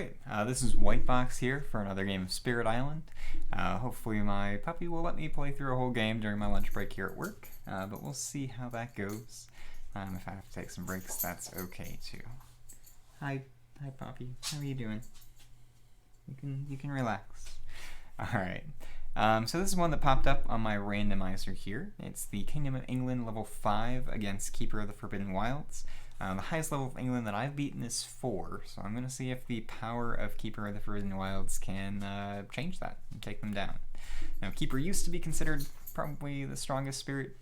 Alright, this is Whitebox here for another game of Spirit Island. Hopefully my puppy will let me play through a whole game during my lunch break here at work, but we'll see how that goes. If I have to take some breaks, that's okay too. Hi puppy, how are you doing? You can relax. Alright, so this is one that popped up on my randomizer here. It's the Kingdom of England level 5 against Keeper of the Forbidden Wilds. The highest level of England that I've beaten is 4, so I'm going to see if the power of Keeper of the Forbidden Wilds can change that and take them down. Now, Keeper used to be considered probably the strongest spirit,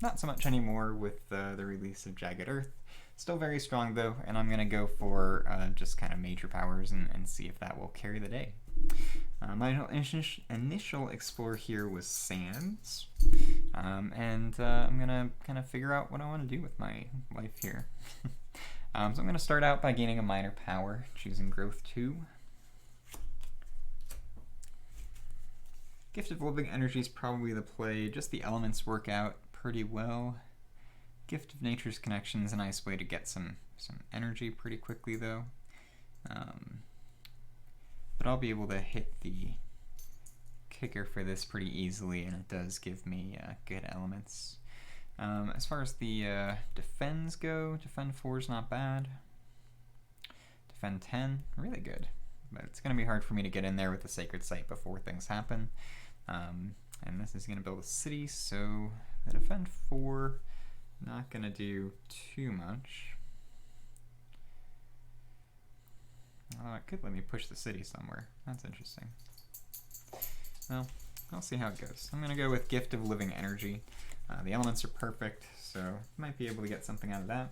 not so much anymore with the release of Jagged Earth. Still very strong though, and I'm going to go for just kind of major powers and see if that will carry the day. My initial explore here was Sands, and I'm going to kind of figure out what I want to do with my life here. So I'm going to start out by gaining a minor power, choosing Growth 2. Gift of Living Energy is probably the play, just the elements work out pretty well. Gift of Nature's Connection is a nice way to get some energy pretty quickly though. But I'll be able to hit the kicker for this pretty easily, and it does give me good elements. As far as the defends go, defend 4 is not bad. Defend 10, really good. But it's going to be hard for me to get in there with the Sacred Site before things happen. And this is going to build a city, so the defend 4, not going to do too much. It could let me push the city somewhere. That's interesting. Well, I'll see how it goes. I'm going to go with Gift of Living Energy. The elements are perfect, so might be able to get something out of that.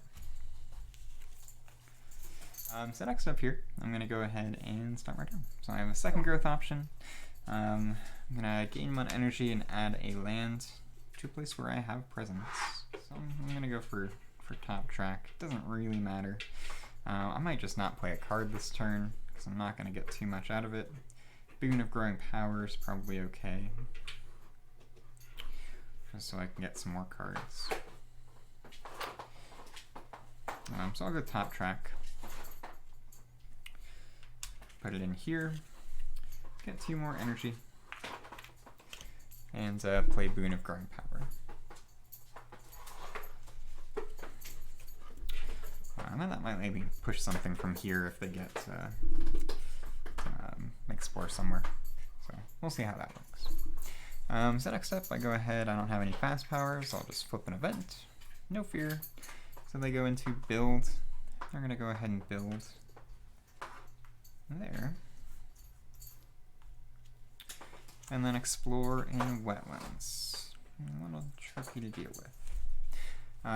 So next up here, I'm going to go ahead and start my turn. So I have a second growth option. I'm going to gain 1 energy and add a land to a place where I have presence. So I'm going to go for top track. Doesn't really matter. I might just not play a card this turn, because I'm not going to get too much out of it. Boon of Growing Power is probably okay, just so I can get some more cards. So I'll go top track. Put it in here. Get 2 more energy. And play Boon of Growing Power. And then that might maybe push something from here if they get explore somewhere. So we'll see how that works. So next up, I go ahead. I don't have any fast powers. I'll just flip an event. No fear. So they go into build. They're going to go ahead and build there. And then explore in wetlands. A little tricky to deal with.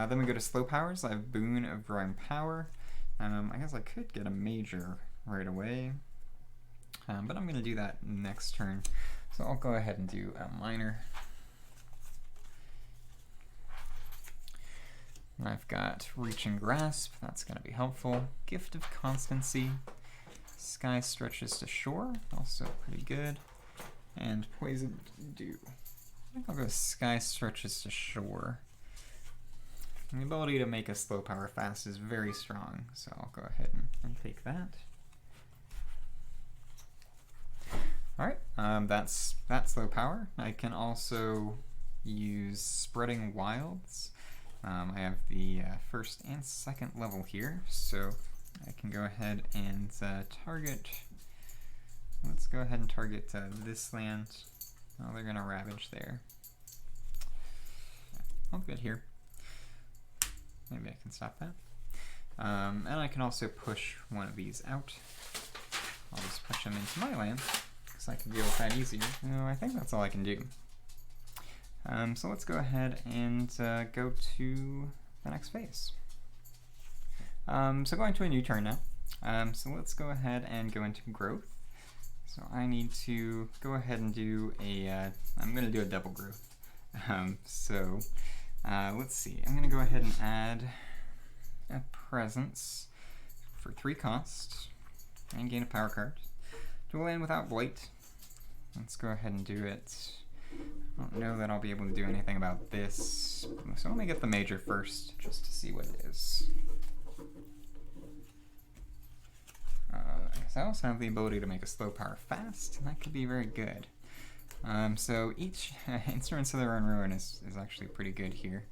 Then we go to slow powers. I have Boon of Growing Power. I guess I could get a major right away, but I'm going to do that next turn. So I'll go ahead and do a minor. I've got Reach and Grasp. That's going to be helpful. Gift of Constancy. Sky Stretches to Shore. Also pretty good. And Poison Dew. I think I'll go Sky Stretches to Shore. The ability to make a slow power fast is very strong, so I'll go ahead and take that. Alright, that's slow power. I can also use Spreading Wilds. I have the first and second level here, so I can go ahead and target. Let's go ahead and target this land. Oh, they're going to ravage there. All good here. Maybe I can stop that. And I can also push one of these out. I'll just push them into my land, because I can deal with that easier. No, I think that's all I can do. So let's go ahead and go to the next phase. So going to a new turn now. So let's go ahead and go into growth. So I need to go ahead and do a, I'm going to do a double growth. Let's see, I'm going to go ahead and add a presence for 3 costs and gain a power card. Do a land without blight. Let's go ahead and do it. I don't know that I'll be able to do anything about this, so let me get the major first just to see what it is. I guess I also have the ability to make a slow power fast, and that could be very good. So each Instruments of the Rune Ruin is actually pretty good here.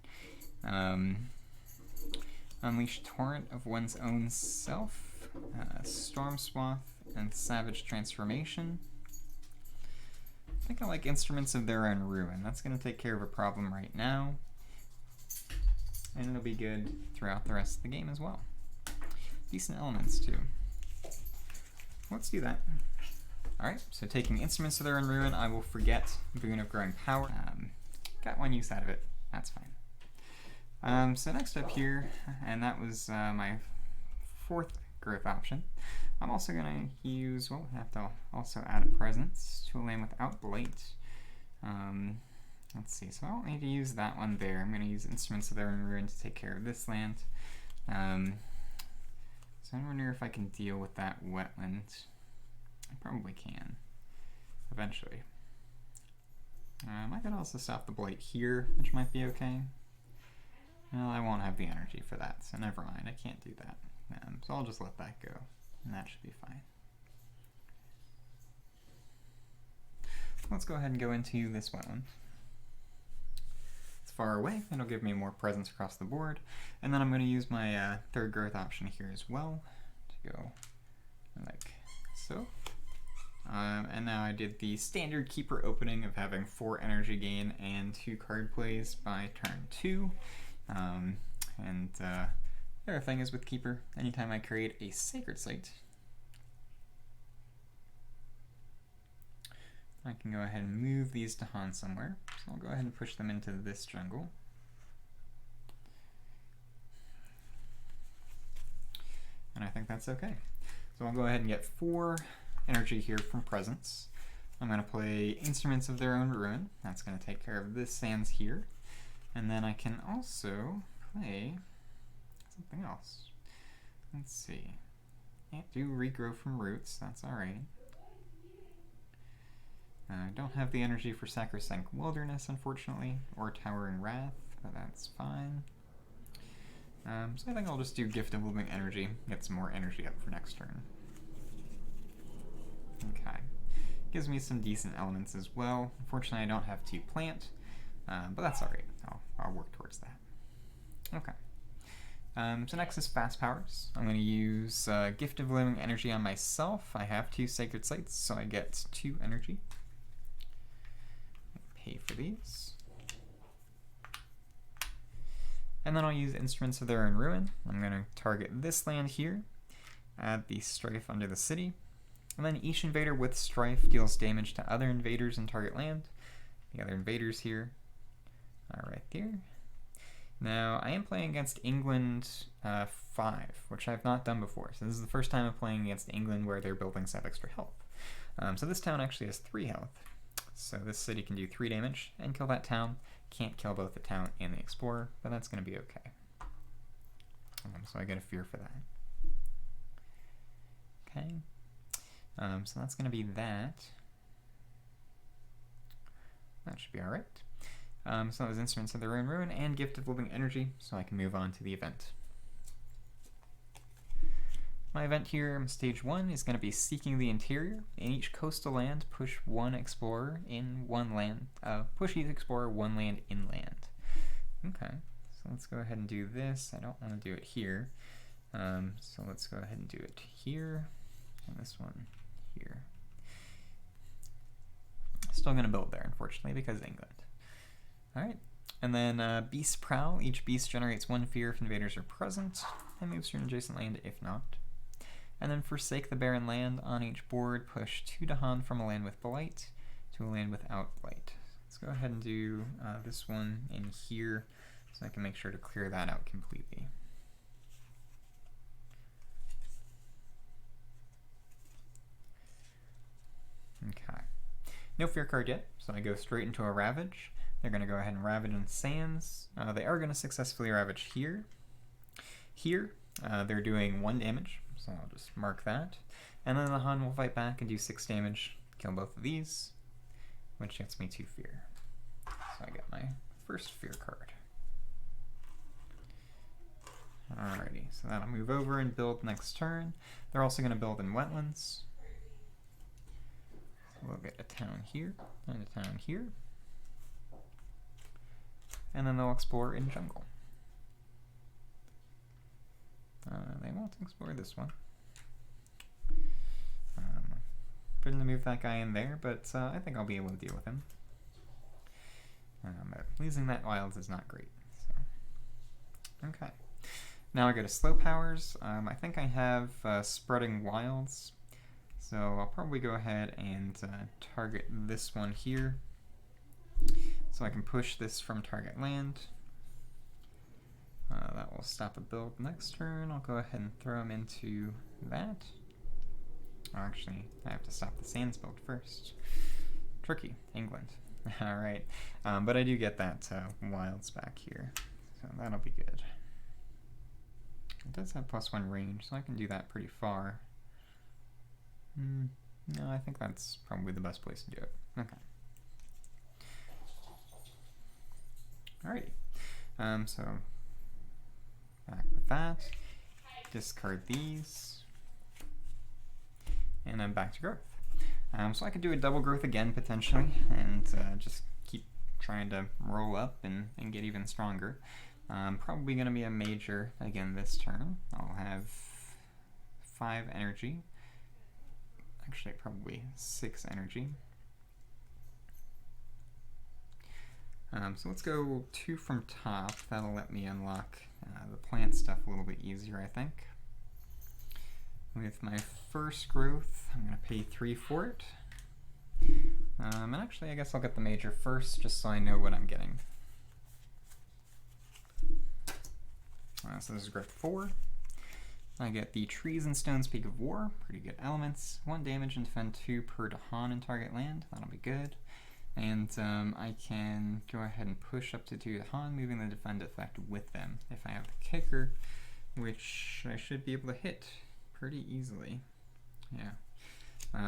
Unleash Torrent of One's Own Self, Storm Swath, and Savage Transformation. I think I like Instruments of Their Own Ruin. That's going to take care of a problem right now, and it'll be good throughout the rest of the game as well. Decent elements too. Let's do that. Alright, so taking Instruments of Their Own Ruin, I will forget Boon of Growing Power. Got one use out of it, that's fine. So next up here, and that was my fourth growth option. I'm also going to use, well, I have to also add a presence to a land without Blight. Let's see, so I don't need to use that one there. I'm going to use Instruments of Their Own Ruin to take care of this land. So I wonder if I can deal with that wetland. I probably can, eventually. I could also stop the Blight here, which might be okay. Well, I won't have the energy for that, so never mind, I can't do that. So I'll just let that go, and that should be fine. Let's go ahead and go into this wetland. It's far away, it'll give me more presence across the board, and then I'm going to use my third growth option here as well to go like so. And now I did the standard keeper opening of having 4 energy gain and 2 card plays by turn 2. The other thing is with keeper, anytime I create a sacred site, I can go ahead and move these to Han somewhere. So I'll go ahead and push them into this jungle. And I think that's okay. So I'll go ahead and get 4 energy here from presence. I'm going to play Instruments of Their Own Ruin. That's going to take care of this sands here. And then I can also play something else. Let's see. Can't do Regrow from Roots. That's alright. I don't have the energy for Sacrosanct Wilderness, unfortunately, or Towering Wrath, but that's fine. So I think I'll just do Gift of Living Energy, get some more energy up for next turn. Okay. Gives me some decent elements as well. Unfortunately, I don't have 2 plant, but that's alright. I'll work towards that. Okay. So next is Fast Powers. I'm going to use Gift of Living Energy on myself. I have 2 Sacred Sites, so I get 2 energy. Pay for these. And then I'll use Instruments of Their Own Ruin. I'm going to target this land here, add the Strife under the city, and then each invader with Strife deals damage to other invaders in target land. The other invaders here are right there. Now, I am playing against England 5, which I've not done before. So this is the first time I'm playing against England where their buildings have extra health. So this town actually has 3 health. So this city can do 3 damage and kill that town. Can't kill both the town and the explorer, but that's going to be okay. So I get a fear for that. Okay. So that's going to be that. That should be alright. So those Instruments of Their Own Ruin and Gift of Living Energy, so I can move on to the event. My event here, stage 1, is going to be Seeking the Interior. In each coastal land, push 1 explorer in 1 land. Push each explorer 1 land inland. Okay, so let's go ahead and do this. I don't want to do it here. So let's go ahead and do it here, and this one here. Still going to build there, unfortunately, because England. Alright, and then Beast Prowl. Each beast generates 1 fear if invaders are present, and moves to an adjacent land if not. And then Forsake the Barren Land. On each board, push 2 Dahan from a land with Blight to a land without Blight. Let's go ahead and do this one in here, so I can make sure to clear that out completely. Okay. No fear card yet, so I go straight into a Ravage. They're going to go ahead and Ravage in Sands. They are going to successfully Ravage here. Here, they're doing 1 damage, so I'll just mark that. And then the Han will fight back and do 6 damage, kill both of these, which gets me 2 fear. So I get my first fear card. Alrighty, so that'll move over and build next turn. They're also going to build in wetlands. So we'll get a town here and a town here. And then they'll explore in jungle. They won't explore this one. Going to move that guy in there, but I think I'll be able to deal with him. But losing that wilds is not great. So. Okay. Now I go to slow powers. I think I have spreading wilds, so I'll probably go ahead and target this one here, so I can push this from target land. That will stop a build next turn. I'll go ahead and throw him into that. Oh, actually, I have to stop the sands build first. Tricky, England. Alright, but I do get that wilds back here, so that'll be good. It does have +1 range, so I can do that pretty far. No, I think that's probably the best place to do it. Okay. Alrighty, so back with that. Discard these. And then back to growth. So I could do a double growth again potentially, and just keep trying to roll up and get even stronger. Probably going to be a major again this turn. I'll have 5 energy. Actually, probably 6 energy. So let's go 2 from top. That'll let me unlock the plant stuff a little bit easier, I think. With my first growth, I'm going to pay 3 for it. And actually, I guess I'll get the major first, just so I know what I'm getting. So this is growth 4. I get the Trees and Stones Speak of War, pretty good elements. 1 damage and defend 2 per Dahan in target land, that'll be good. And I can go ahead and push up to 2 Dahan, moving the defend effect with them if I have the kicker, which I should be able to hit pretty easily. Yeah.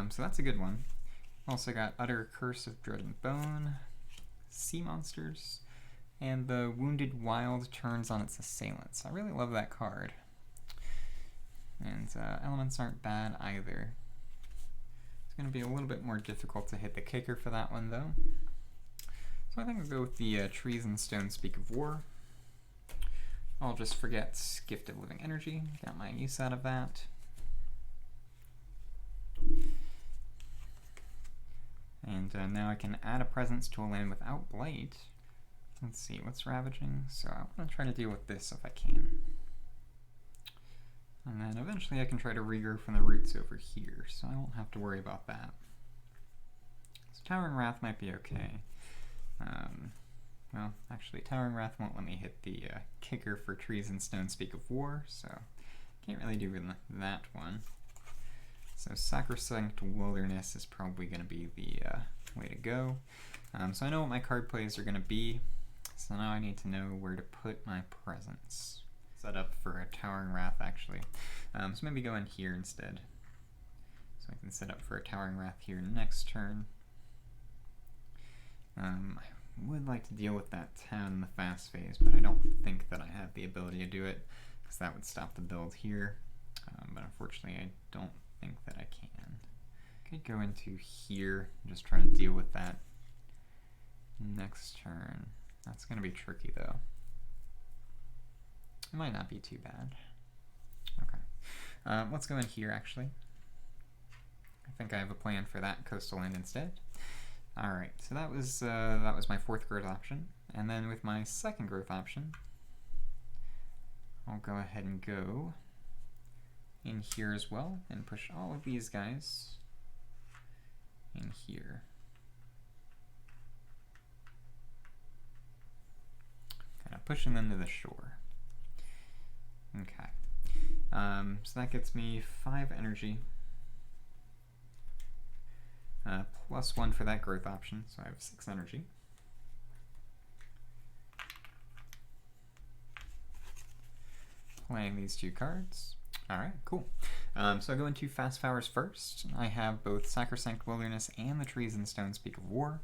So that's a good one. Also got Utter Curse of Dread and Bone, Sea Monsters, and the Wounded Wild turns on its assailants. I really love that card. And elements aren't bad either. It's going to be a little bit more difficult to hit the kicker for that one though. So I think I'll go with the Trees and Stones Speak of War. I'll just forget Gift of Living Energy, got my use out of that. And now I can add a presence to a land without blight. Let's see, what's ravaging? So I want to try to deal with this if I can. And then eventually I can try to regrow from the roots over here, so I won't have to worry about that. So Towering Wrath might be okay. Well, actually Towering Wrath won't let me hit the kicker for Trees and Stones Speak of War, so can't really do that one. So Sacrosanct Wilderness is probably going to be the way to go. So I know what my card plays are going to be, so now I need to know where to put my presence. Set up for a Towering Wrath actually. So maybe go in here instead. So I can set up for a Towering Wrath here next turn. I would like to deal with that town in the fast phase, but I don't think that I have the ability to do it, because that would stop the build here. But unfortunately I don't think that I can. I could go into here and just try to deal with that next turn. That's going to be tricky though. It might not be too bad. Okay. Let's go in here actually. I think I have a plan for that coastal land instead. Alright, so that was my 4th growth option. And then with my 2nd growth option, I'll go ahead and go in here as well and push all of these guys in here. Kind of pushing them to the shore. Okay. So that gets me 5 energy. +1 for that growth option, so I have 6 energy. Playing these 2 cards. Alright, cool. So I go into Fast Powers first. I have both Sacrosanct Wilderness and the Trees and Stones Speak of War.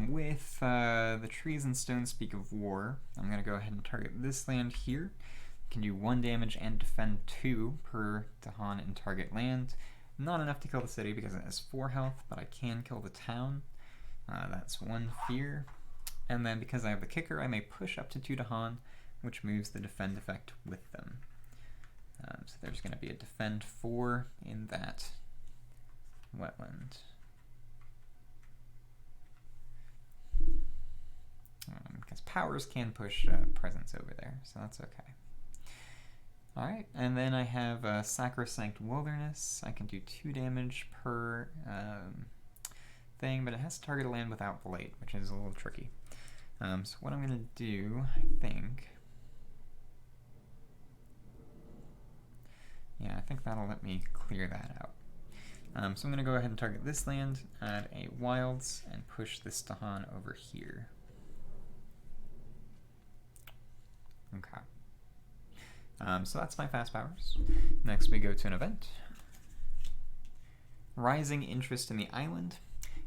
With the Trees and Stones Speak of War, I'm going to go ahead and target this land here can do 1 damage and defend 2 per Dahan in target land. Not enough to kill the city because it has 4 health, but I can kill the town. That's 1 fear. And then because I have the kicker, I may push up to 2 Dahan, which moves the defend effect with them. So there's going to be a defend 4 in that wetland. Because powers can push presence over there, so that's okay. Alright, and then I have Sacrosanct Wilderness. I can do 2 damage per thing, but it has to target a land without Blight, which is a little tricky. So what I'm going to do, I think... Yeah, I think that'll let me clear that out. So I'm going to go ahead and target this land, add a Wilds, and push this Dahan over here. Okay. So that's my fast powers. Next we go to an event. Rising interest in the island.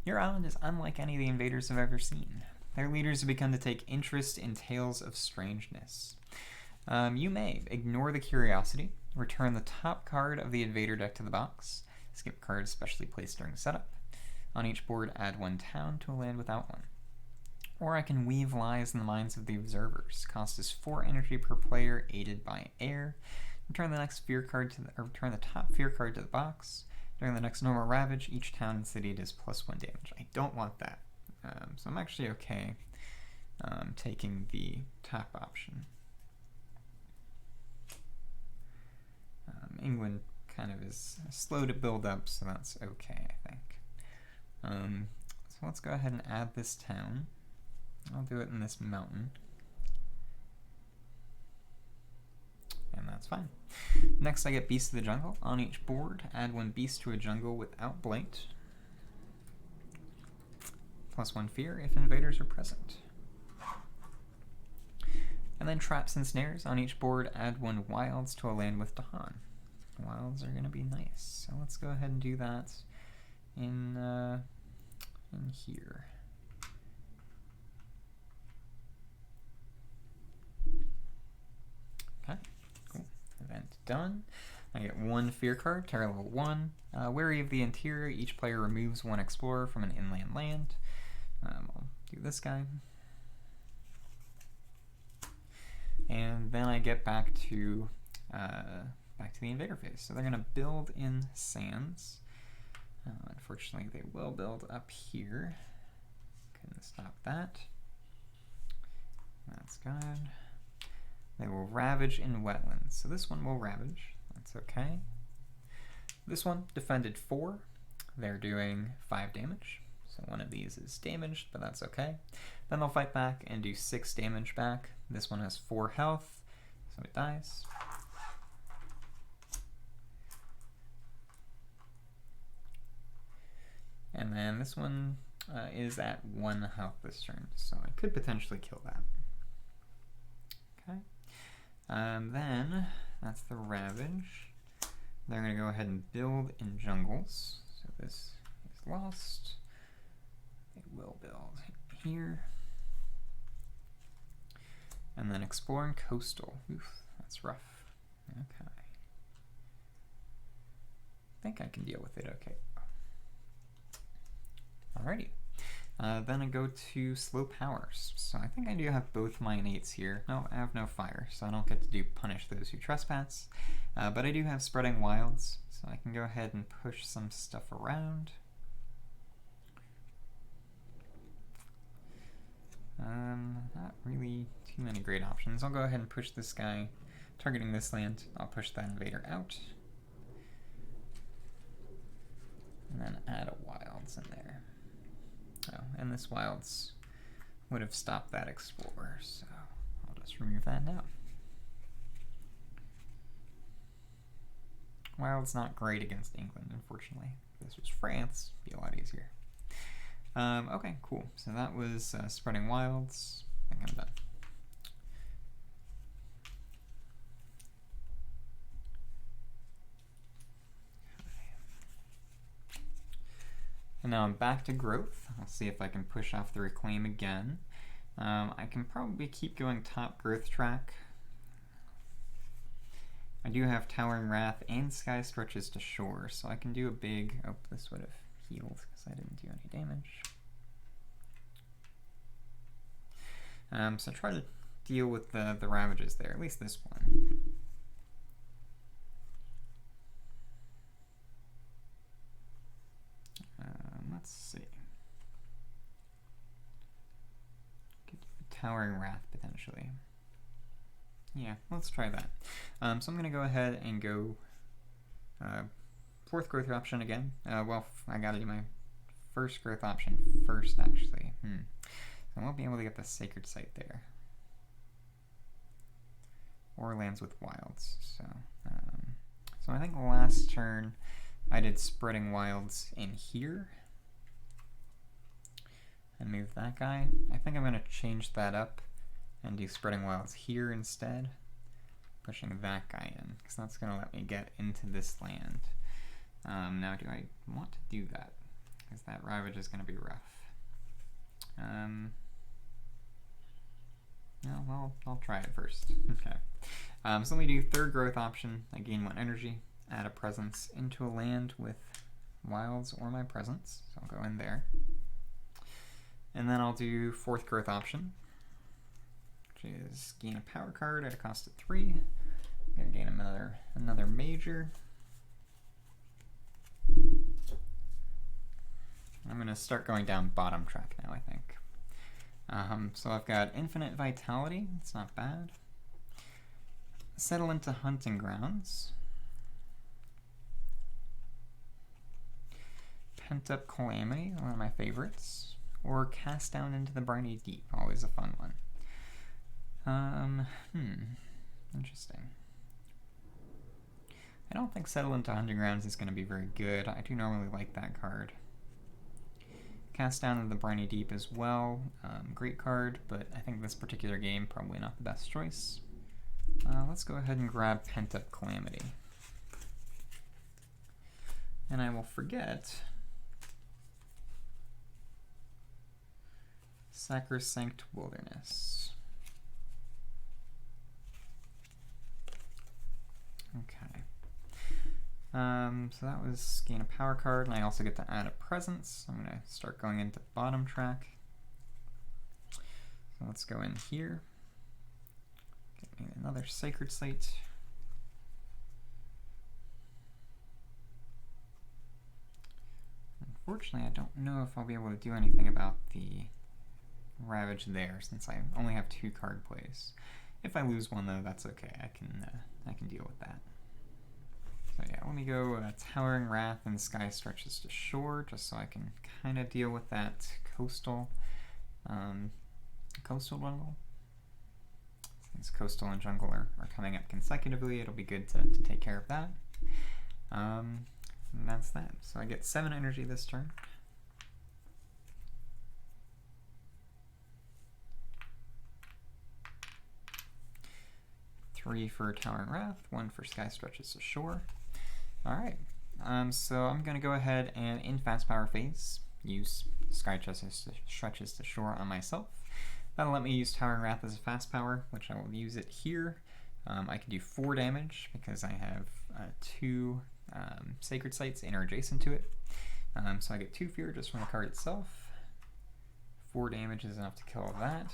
Your island is unlike any the invaders have ever seen. Their leaders have begun to take interest in tales of strangeness. You may ignore the curiosity, return the top card of the invader deck to the box, skip cards specially placed during setup. On each board, add 1 town to a land without one. Or I can weave lies in the minds of the observers. Cost is 4 energy per player, aided by air. Return the next fear card to return the top fear card to the box. During the next normal ravage, each town and city does +1 damage. I don't want that. So I'm actually okay taking the top option. England kind of is slow to build up, so that's okay, I think. So let's go ahead and add this town. I'll do it in this mountain. And that's fine. Next I get Beast of the Jungle. On each board, add 1 beast to a jungle without Blight. +1 fear if invaders are present. And then Traps and Snares. On each board, add 1 Wilds to a land with Dahan. Wilds are going to be nice. So let's go ahead and do that in here. Okay, cool. Event done. I get 1 fear card, Terra level 1. Wary of the Interior, each player removes 1 explorer from an inland land. I'll do this guy. And then I get back to the invader phase. So they're going to build in sands. Unfortunately, they will build up here. Couldn't stop that. That's good. They will ravage in wetlands. So this one will ravage. That's okay. This one defended 4. They're doing 5 damage. So one of these is damaged, but that's okay. Then they'll fight back and do 6 damage back. This one has 4 health, so it dies. And then this one is at 1 health this turn, so I could potentially kill that. Okay. Then that's the Ravage. They're going to go ahead and build in jungles. So this is lost. They will build here. And then Exploring Coastal. Oof, that's rough. Okay. I think I can deal with it okay. Alrighty. Then I go to Slow Powers. So I think I do have both my innates here. No, I have no fire, so I don't get to do Punish Those Who Trespass. But I do have Spreading Wilds, so I can go ahead and push some stuff around. Not really too many great options. I'll go ahead and push this guy, targeting this land. I'll push that invader out. And then add a Wilds in there. Oh, and this Wilds would have stopped that Explorer, so I'll just remove that now. Wilds not great against England, unfortunately. If this was France, it'd be a lot easier. Okay, cool. So that was Spreading Wilds. I think I'm done. And now I'm back to growth. I'll see if I can push off the Reclaim again. I can probably keep going top growth track I do have Towering Wrath and Sky Stretches to Shore, so I can do a big... Oh, this would have healed because I didn't do any damage. So try to deal with the Ravages there, at least this one. Let's see. Could do Towering Wrath potentially. Yeah, let's try that. So I'm going to go ahead and go fourth growth option again. Well, I got to do my first growth option first, actually. I won't be able to get the Sacred Site there. Or lands with wilds. So I think last turn I did Spreading Wilds in here. And move that guy. I think I'm going to change that up and do Spreading Wilds here instead. Pushing that guy in, because that's going to let me get into this land. Now, do I want to do that? Because that Ravage is going to be rough. No, well, I'll try it first. Okay. So let me do third growth option. I gain 1 energy, add a presence into a land with wilds or my presence. So I'll go in there. And then I'll do fourth growth option, which is gain a power card at a cost of 3. I'm gonna gain another major. I'm gonna start going down bottom track now, I think. So I've got Infinite Vitality, it's not bad. Settle into Hunting Grounds. Pent Up Calamity, one of my favorites. Or Cast Down into the Briny Deep, always a fun one. Interesting. I don't think Settle into Hunting Grounds is going to be very good. I do normally like that card. Cast Down into the Briny Deep as well. Great card, but I think this particular game probably not the best choice. Let's go ahead and grab Pent Up Calamity. And I will forget Sacrosanct Wilderness. Okay. So that was gain a power card, and I also get to add a presence. I'm going to start going into bottom track. So let's go in here. Get me another Sacred Site. Unfortunately, I don't know if I'll be able to do anything about the Ravage there, since I only have 2 card plays. If I lose one, though, that's okay. I can deal with that. So yeah, let me go Towering Wrath and Sky Stretches to Shore, just so I can kind of deal with that coastal jungle. Since coastal and jungle are coming up consecutively, it'll be good to take care of that. And that's that. So I get 7 energy this turn. Three for Towering Wrath, 1 for Sky Stretches to Shore. Alright, so I'm going to go ahead and in fast power phase use Sky Stretches to Shore on myself. That'll let me use Towering Wrath as a fast power, which I will use it here. I can do 4 damage because I have 2 Sacred Sites in or adjacent to it. So I get 2 fear just from the card itself. 4 damage is enough to kill that.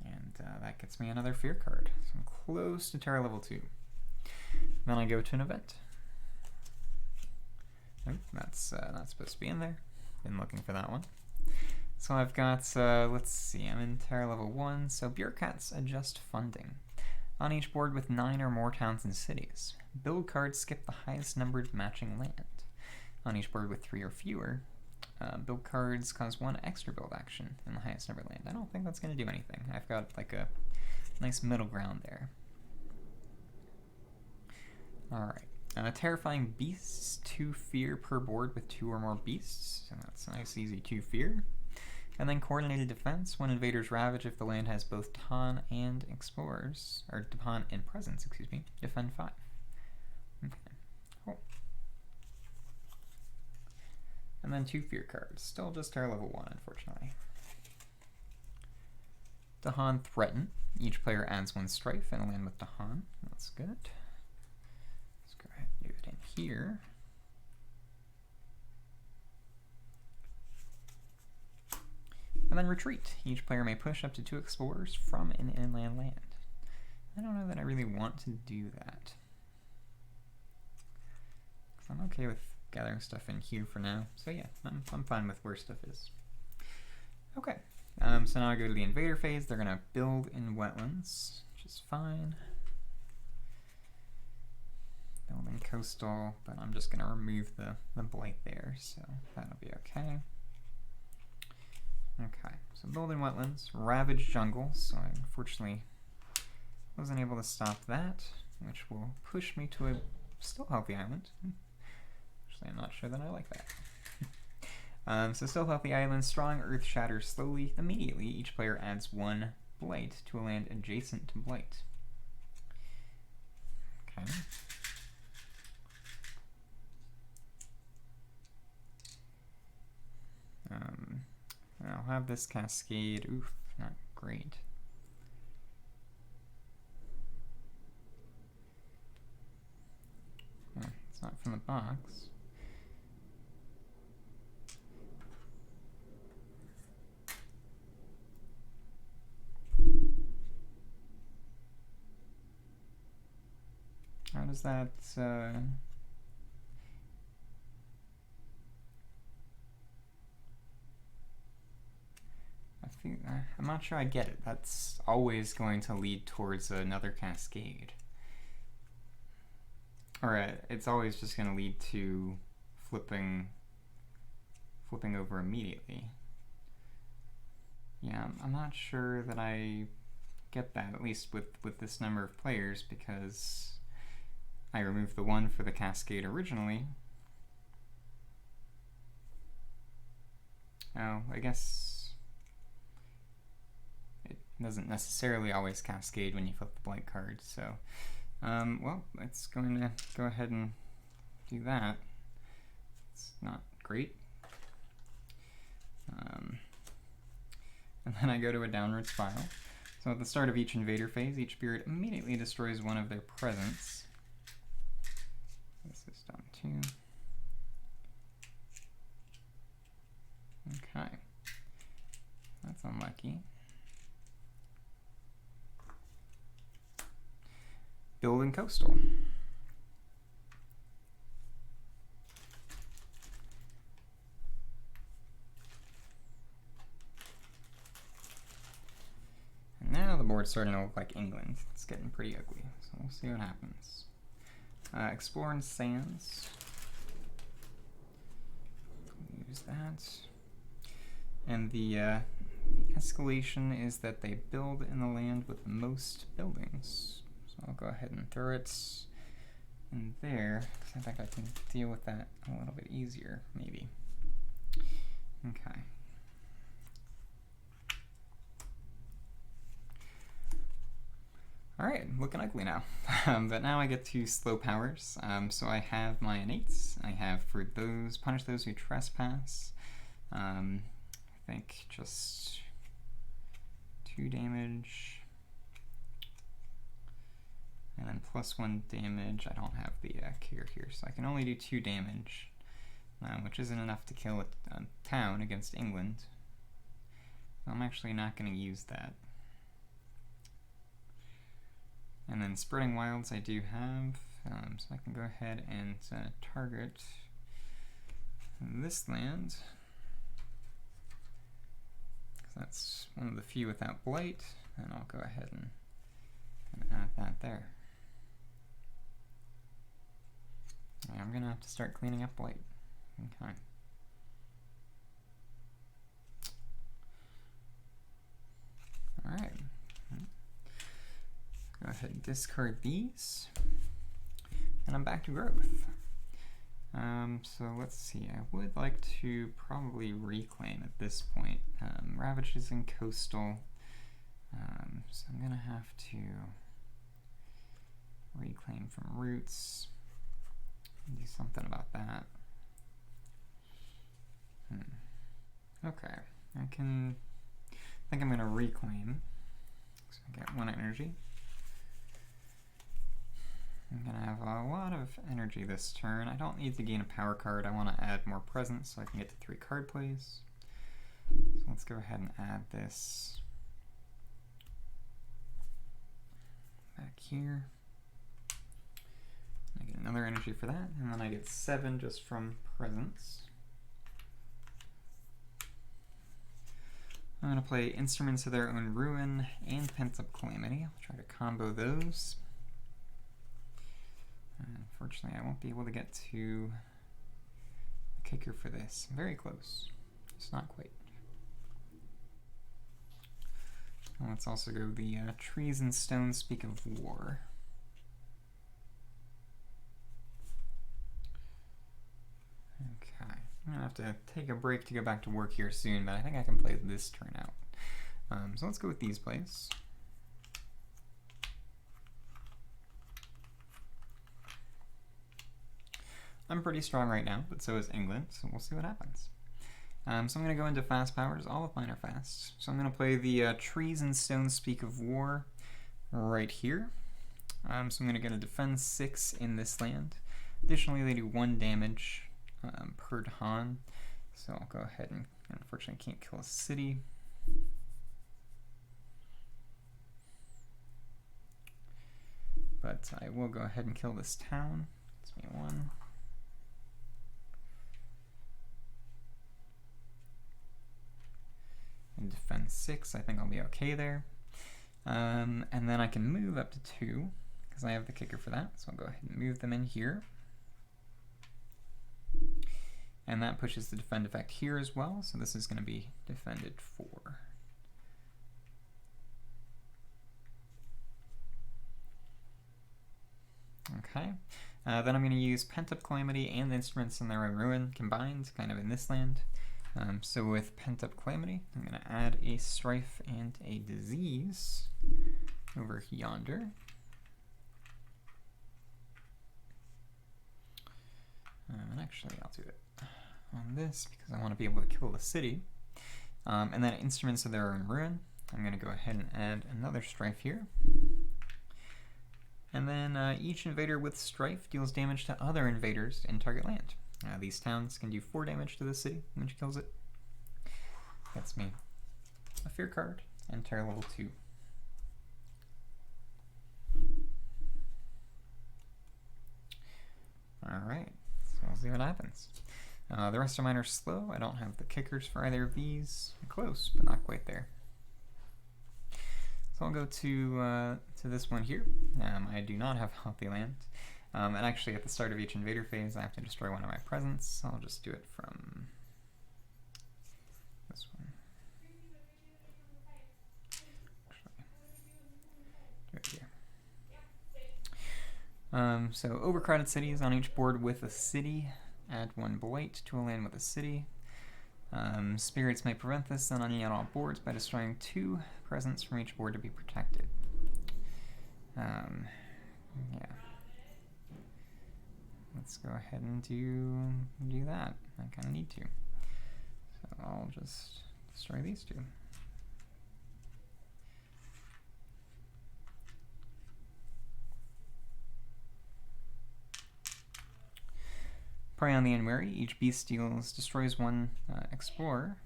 And that gets me another fear card. So I'm close to Terra level 2. Then I go to an event. Nope, that's not supposed to be in there. Been looking for that one. So I've got, let's see, I'm in Terra level 1. So Bureaucrats Adjust Funding. On each board with 9 or more towns and cities, build cards skip the highest numbered matching land. On each board with 3 or fewer, build cards cause 1 extra build action in the highest number land. I don't think that's going to do anything. I've got like a nice middle ground there. Alright. Terrifying Beasts, 2 fear per board with 2 or more beasts. So that's nice, easy 2 fear. And then Coordinated Defense, when invaders ravage if the land has both Ton and Explorers, or Ton and Presence, excuse me, defend 5. Okay, cool. And then 2 fear cards. Still just Terra level 1, unfortunately. Dahan Threaten. Each player adds 1 strife and a land with Dahan. That's good. Let's go ahead and do it in here. And then Retreat. Each player may push up to 2 explorers from an inland land. I don't know that I really want to do that. I'm okay with gathering stuff in here for now. So yeah, I'm fine with where stuff is. Okay, so now I go to the invader phase. They're gonna build in wetlands, which is fine. Building coastal, but I'm just gonna remove the blight there, so that'll be okay. Okay, so building wetlands, ravage jungle, so I unfortunately wasn't able to stop that, which will push me to a still healthy island. Actually, I'm not sure that I like that. So still healthy island, strong earth shatters slowly. Immediately, each player adds 1 blight to a land adjacent to blight. Okay. I'll have this cascade. Oof, not great. Oh, it's not from the box. How does that, I'm not sure I get it. That's always going to lead towards another cascade. Or it's always just going to lead to flipping over immediately. Yeah, I'm not sure that I get that, at least with this number of players, because I removed the 1 for the cascade originally. Oh, I guess it doesn't necessarily always cascade when you flip the blight card, so well, it's going to go ahead and do that. It's not great. And then I go to a downward spiral. So at the start of each invader phase, each spirit immediately destroys 1 of their presents. This is done too. Okay. That's unlucky. Building coastal. And now the board's starting to look like England. It's getting pretty ugly, so we'll see what happens. Exploring sands. Use that. And the escalation is that they build in the land with the most buildings. So I'll go ahead and throw it in there, because I think I can deal with that a little bit easier, maybe. Okay. Alright, looking ugly now. But now I get to slow powers. So I have my innates. I have for those, punish those who trespass. I think just 2 damage. And then +1 damage. I don't have the cure here, so I can only do 2 damage, which isn't enough to kill a town against England. So I'm actually not going to use that. And then Spreading Wilds I do have, so I can go ahead and target this land. That's one of the few without blight, and I'll go ahead and add that there. And I'm gonna have to start cleaning up blight. Okay. Alright. Go ahead and discard these. And I'm back to growth. So let's see, I would like to probably reclaim at this point. Ravage is in coastal, so I'm gonna have to reclaim from roots. Do something about that. Okay, I think I'm gonna reclaim. So I get 1 energy. I'm going to have a lot of energy this turn. I don't need to gain a power card. I want to add more presence so I can get to 3 card plays. So let's go ahead and add this back here. I get another energy for that, and then I get 7 just from presence. I'm going to play Instruments of Their Own Ruin and Pent-Up Calamity. I'll try to combo those. Unfortunately, I won't be able to get to the kicker for this. Very close. It's not quite. And let's also go the Trees and Stones Speak of War. Okay. I'm going to have to take a break to go back to work here soon, but I think I can play this turn out. So let's go with these plays. I'm pretty strong right now, but so is England, so we'll see what happens. So I'm going to go into fast powers. All of mine are fast. So I'm going to play the Trees and Stones Speak of War right here. So I'm going to get a defense 6 in this land. Additionally, they do 1 damage per Dahan. So I'll go ahead and, unfortunately, can't kill a city. But I will go ahead and kill this town. Gives me 1. And defend 6, I think I'll be okay there. And then I can move up to 2, because I have the kicker for that. So I'll go ahead and move them in here. And that pushes the defend effect here as well, so this is going to be defended 4. Okay. Then I'm going to use Pent-Up Calamity and the Instruments in Their Own Ruin combined, kind of in this land. So with Pent-Up Calamity, I'm going to add a Strife and a Disease over yonder. And actually, I'll do it on this because I want to be able to kill the city. And then Instruments of Their Own Ruin, I'm going to go ahead and add another Strife here. And then each invader with Strife deals damage to other invaders in target land. These towns can do 4 damage to the city when she kills it. Gets me a fear card and Terror level 2. Alright, so we'll see what happens. The rest of mine are slow. I don't have the kickers for either of these. Close, but not quite there. So I'll go to this one here. I do not have Healthy Land. And actually, at the start of each invader phase, I have to destroy one of my presents. So I'll just do it from this one. Actually, do it here. So overcrowded cities on each board with a city. Add 1 blight to a land with a city. Spirits may prevent this on any and all boards by destroying 2 presents from each board to be protected. Yeah. Let's go ahead and do that. I kind of need to. So I'll just destroy these 2. Prey on the Unwary. Each beast destroys 1 explorer,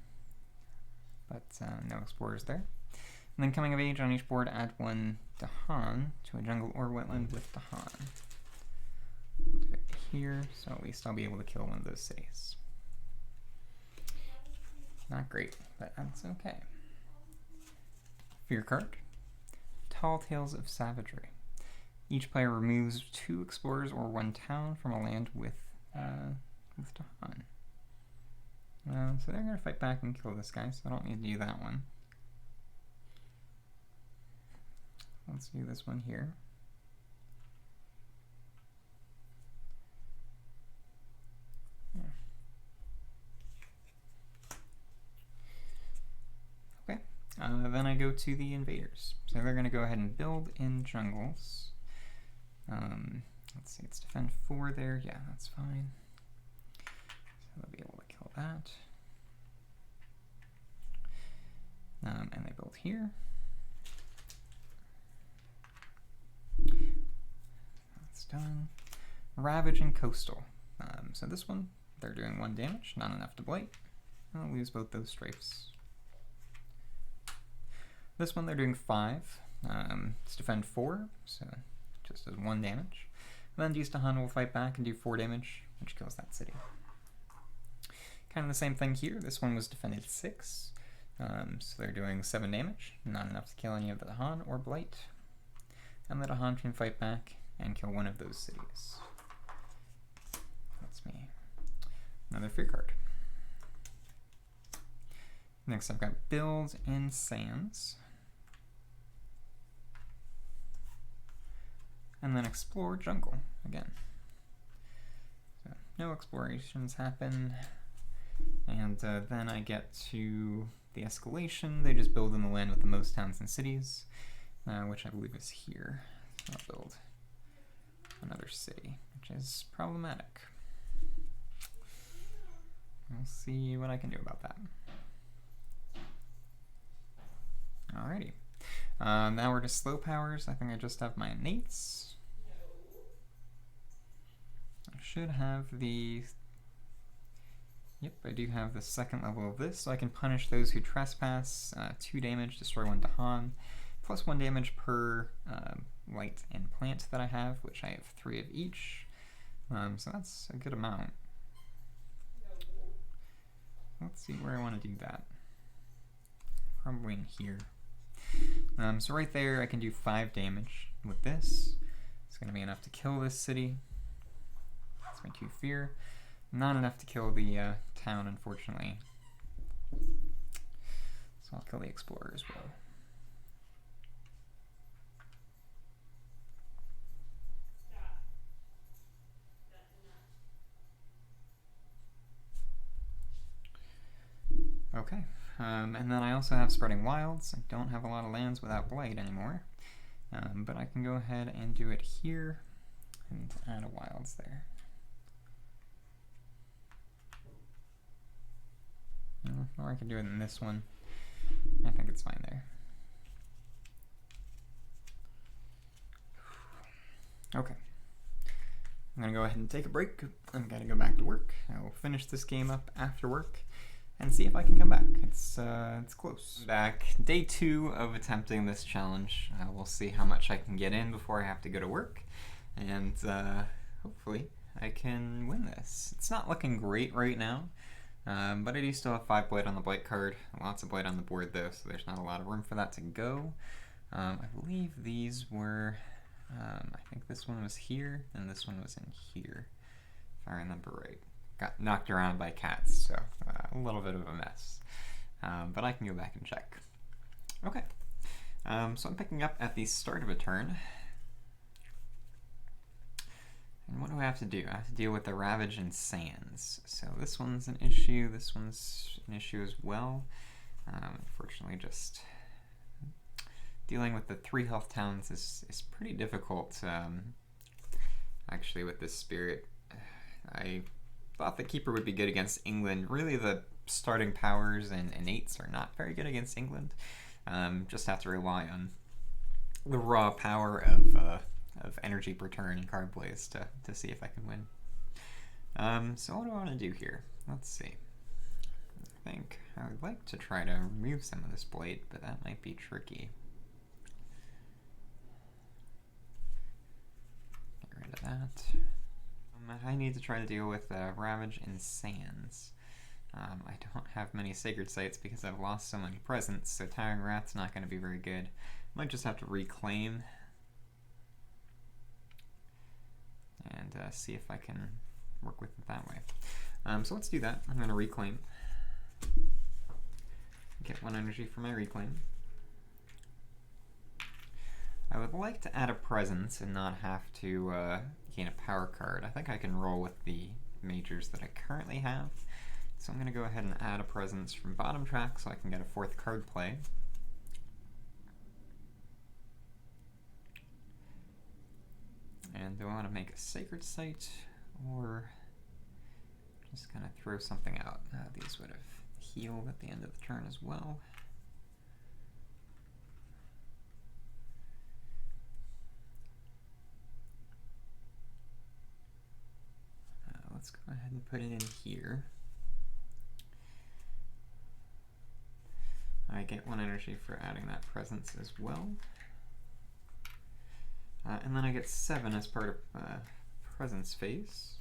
but no explorers there. And then coming of age on each board, add 1 Dahan to a jungle or wetland with Dahan. I'll do it here, so at least I'll be able to kill one of those cities. Not great, but that's okay. Fear card. Tall Tales of Savagery. Each player removes 2 explorers or 1 town from a land with Dahan. So they're going to fight back and kill this guy, so I don't need to do that one. Let's do this one here. Yeah. Okay, then I go to the invaders. So they're going to go ahead and build in jungles. Let's see, it's defend 4 there. Yeah, that's fine. So they'll be able to kill that. And they build here. done. Ravage and Coastal. So this one, they're doing 1 damage, not enough to blight. I'll lose both those stripes. This one, they're doing 5. It's defend 4, so just does 1 damage. And then Distahan will fight back and do 4 damage, which kills that city. Kind of the same thing here. This one was defended 6, so they're doing 7 damage, not enough to kill any of the Dahan or blight. And the Dahan can fight back and kill one of those cities. That's me. Another fear card. Next I've got Build and Sands. And then Explore Jungle again. So no explorations happen. And then I get to the escalation. They just build in the land with the most towns and cities, which I believe is here. So I'll build another city, which is problematic. We'll see what I can do about that. Alrighty. Now we're to slow powers. I think I just have my innates. I should have the... Yep, I do have the 2nd level of this, so I can punish those who trespass. 2 damage, destroy 1 Dahan, plus 1 damage per light and plant that I have, which I have 3 of each. So that's a good amount. Let's see where I want to do that. Probably in here. So right there, I can do 5 damage with this. It's going to be enough to kill this city. That's my 2 fear. Not enough to kill the town, unfortunately. So I'll kill the explorer as well. Okay, and then I also have Spreading Wilds. I don't have a lot of lands without blight anymore, but I can go ahead and do it here and add a wilds there. Or I can do it in this one. I think it's fine there. Okay. I'm going to go ahead and take a break. I'm going to go back to work. I will finish this game up after work and see if I can come back. It's close. Back. Day 2 of attempting this challenge. We'll see how much I can get in before I have to go to work. And hopefully I can win this. It's not looking great right now. But I do still have 5 blight on the blight card. Lots of blight on the board though, so there's not a lot of room for that to go. I believe these were, I think this one was here, and this one was in here, if I remember right. Got knocked around by cats, so a little bit of a mess. But I can go back and check. Okay, so I'm picking up at the start of a turn. And what do I have to do? I have to deal with the Ravage and Sands. So this one's an issue, this one's an issue as well. Unfortunately, just dealing with the 3 health towns is pretty difficult. Actually, with this spirit, I thought the Keeper would be good against England. Really, the starting powers and innates are not very good against England. Just have to rely on the raw power of energy per turn and card plays to see if I can win. So what do I want to do here? Let's see. I think I would like to try to remove some of this blight, but that might be tricky. Get rid of that. I need to try to deal with Ravage and Sands. I don't have many Sacred Sites because I've lost so many presents, so Towering Wrath's not going to be very good. Might just have to reclaim and see if I can work with it that way. So let's do that. I'm going to reclaim. Get 1 energy for my reclaim. I would like to add a presence and not have to gain a power card. I think I can roll with the majors that I currently have. So I'm going to go ahead and add a presence from bottom track so I can get a 4th card play. And do I want to make a Sacred Site or just kind of throw something out? These would have healed at the end of the turn as well. let's go ahead and put it in here. I get 1 energy for adding that presence as well. And then I get 7 as part of presence phase.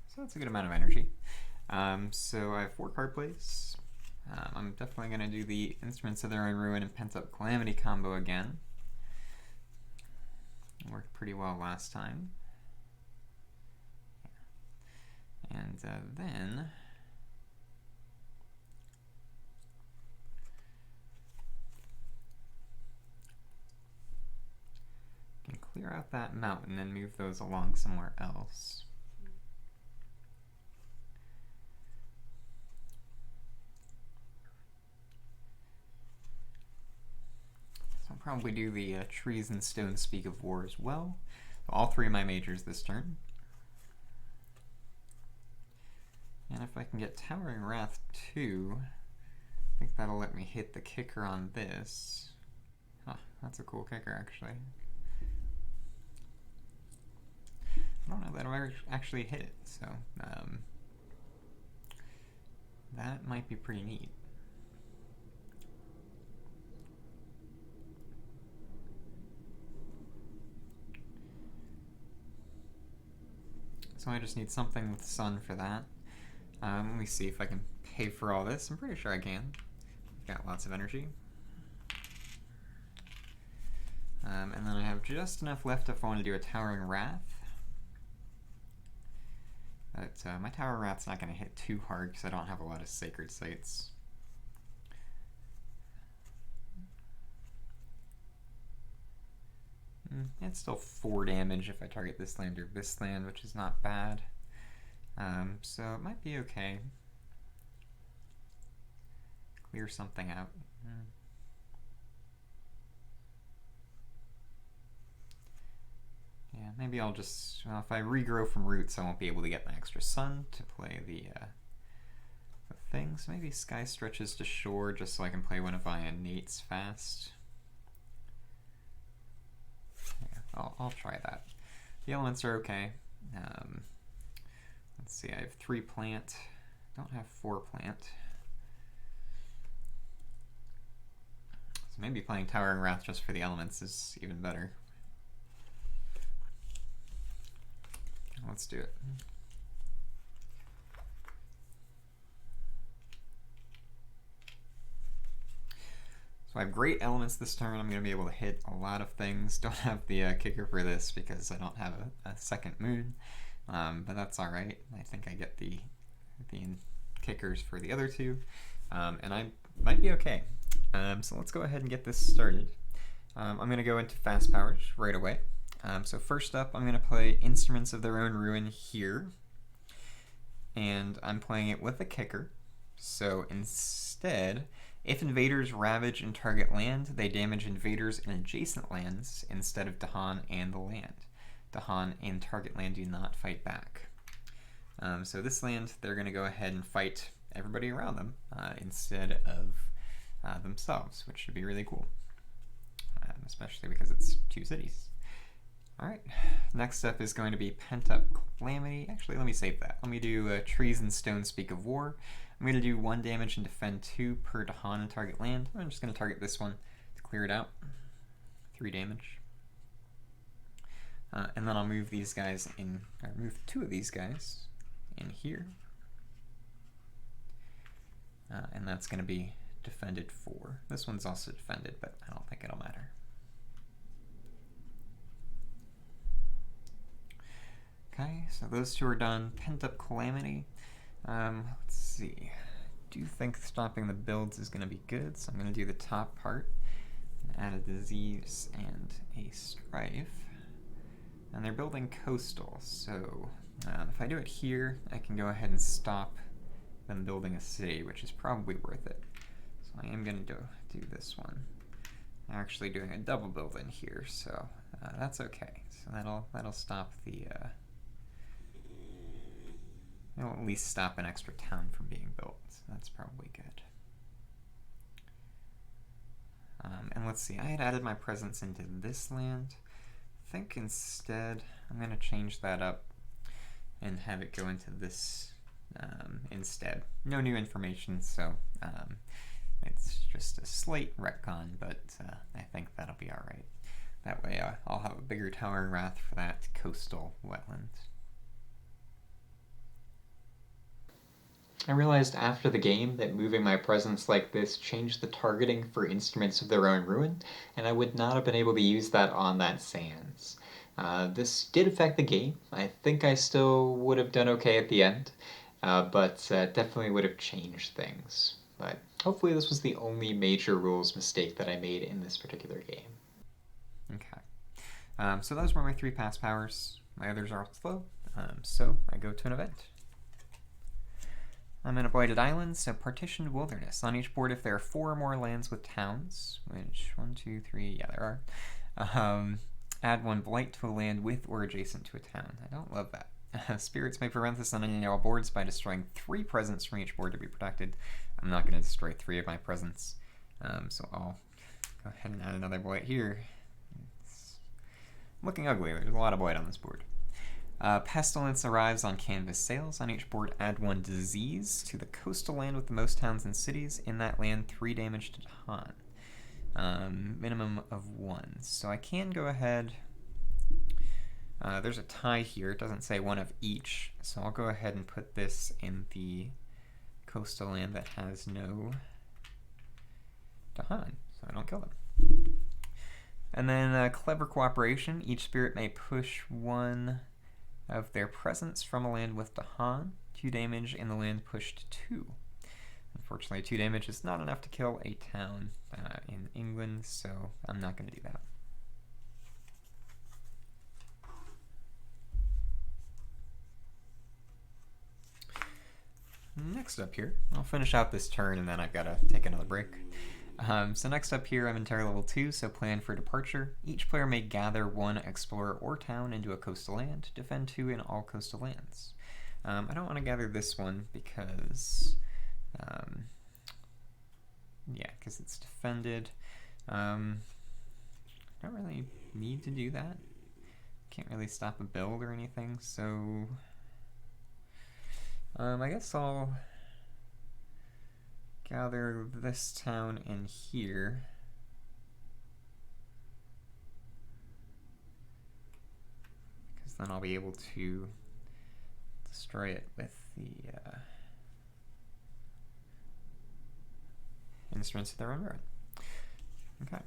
So that's a good amount of energy. So I have 4 card plays. I'm definitely going to do the Instruments of Their Own Ruin and Pent-Up Calamity combo again. It worked pretty well last time. And then can clear out that mountain and move those along somewhere else. So I'll probably do the Trees and Stones Speak of War as well. So all 3 of my majors this turn. And if I can get Towering Wrath 2, I think that'll let me hit the kicker on this. Huh, that's a cool kicker, actually. I don't know that I've ever actually hit it, so that might be pretty neat. So I just need something with Sun for that. Let me see if I can pay for all this. I'm pretty sure I can. I've got lots of energy. And then I have just enough left if I want to do a Towering Wrath. But my Tower Wrath's not going to hit too hard because I don't have a lot of Sacred Sites. It's still 4 damage if I target this land or this land, which is not bad. So it might be okay. Clear something out. Yeah, maybe I'll just, well, if I regrow from roots, I won't be able to get an extra sun to play the thing. So maybe Sky Stretches to Shore just so I can play one of my innates fast. Yeah, I'll try that. The elements are okay. Let's see, I have 3 plant. Don't have 4 plant. So maybe playing Towering Wrath just for the elements is even better. Let's do it. So I have great elements this turn. I'm going to be able to hit a lot of things. Don't have the kicker for this because I don't have a second moon, but that's all right. I think I get the kickers for the other 2, and I might be okay. So let's go ahead and get this started. I'm going to go into fast powers right away. So first up, I'm going to play Instruments of Their Own Ruin here, and I'm playing it with a kicker. So instead, if invaders ravage and target land, they damage invaders in adjacent lands instead of Dahan and the land. Dahan and target land do not fight back. So this land, they're going to go ahead and fight everybody around them instead of themselves, which should be really cool, especially because it's 2 cities. Alright, next up is going to be Pent-Up Calamity. Actually, let me save that. Let me do Trees and Stones Speak of War. I'm going to do 1 damage and defend 2 per Dahan and target land. I'm just going to target this one to clear it out. 3 damage. And then I'll move these guys in, or move 2 of these guys in here. And that's going to be defended 4. This one's also defended, but I don't think it'll matter. Okay, so those 2 are done. Pent-Up Calamity. Let's see. I do think stopping the builds is going to be good, so I'm going to do the top part. Add a Disease and a Strife. And they're building coastal, so if I do it here, I can go ahead and stop them building a city, which is probably worth it. So I am going to do this one. I'm actually doing a double build in here, so that's okay. So that'll stop the it'll at least stop an extra town from being built, so that's probably good. And let's see, I had added my presence into this land. think instead I'm going to change that up and have it go into this instead. No new information, so it's just a slight retcon, but I think that'll be alright. That way I'll have a bigger Towering Wrath for that coastal wetland. I realized after the game that moving my presence like this changed the targeting for instruments of their own ruin, and I would not have been able to use that on that Sands. This did affect the game. I think I still would have done okay at the end, but definitely would have changed things. But hopefully this was the only major rules mistake that I made in this particular game. Okay. So those were my 3 pass powers. My others are slow, so I go to an event. I'm in a blighted island, so partitioned wilderness. On each board, if there are 4 or more lands with towns, which 1, 2, 3, yeah, there are. Add 1 blight to a land with or adjacent to a town. I don't love that. Spirits may prevent this on any all boards by destroying 3 presents from each board to be protected. I'm not going to destroy 3 of my presents, so I'll go ahead and add another blight here. It's looking ugly. There's a lot of blight on this board. Pestilence arrives on canvas sails. On each board, add 1 disease to the coastal land with the most towns and cities. In that land, 3 damage to Han. Minimum of 1. So I can go ahead. There's a tie here. It doesn't say 1 of each. So I'll go ahead and put this in the coastal land that has no Dahan, so I don't kill them. And then Clever Cooperation. Each spirit may push 1 of their presence from a land with Dahan. 2 damage in the land pushed 2. Unfortunately, 2 damage is not enough to kill a town in England, so I'm not going to do that. Next up here, I'll finish out this turn and then I've got to take another break. So next up here, I'm in Terra level 2, so plan for departure. Each player may gather 1 explorer or town into a coastal land, defend 2 in all coastal lands. I don't want to gather this one because, yeah, because it's defended. I don't really need to do that. Can't really stop a build or anything, so I guess I'll gather this town in here. Because then I'll be able to destroy it with the instruments of their own ruin. Okay.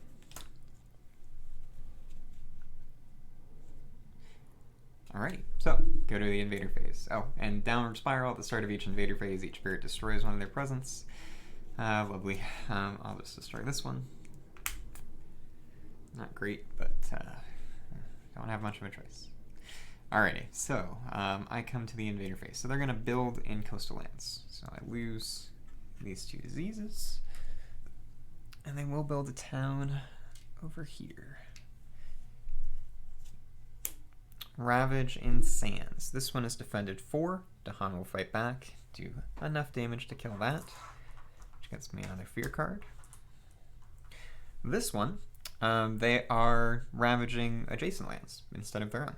Alrighty, so go to the invader phase. Oh, and downward spiral at the start of each invader phase, each spirit destroys 1 of their presents. Lovely. I'll just destroy this one. Not great, but don't have much of a choice. Alrighty, so I come to the invader phase. So they're going to build in coastal lands. So I lose these 2 diseases. And they will build a town over here. Ravage in Sands. This one is defended 4. Dahan will fight back, do enough damage to kill that, which gets me another fear card. This one, they are ravaging adjacent lands instead of their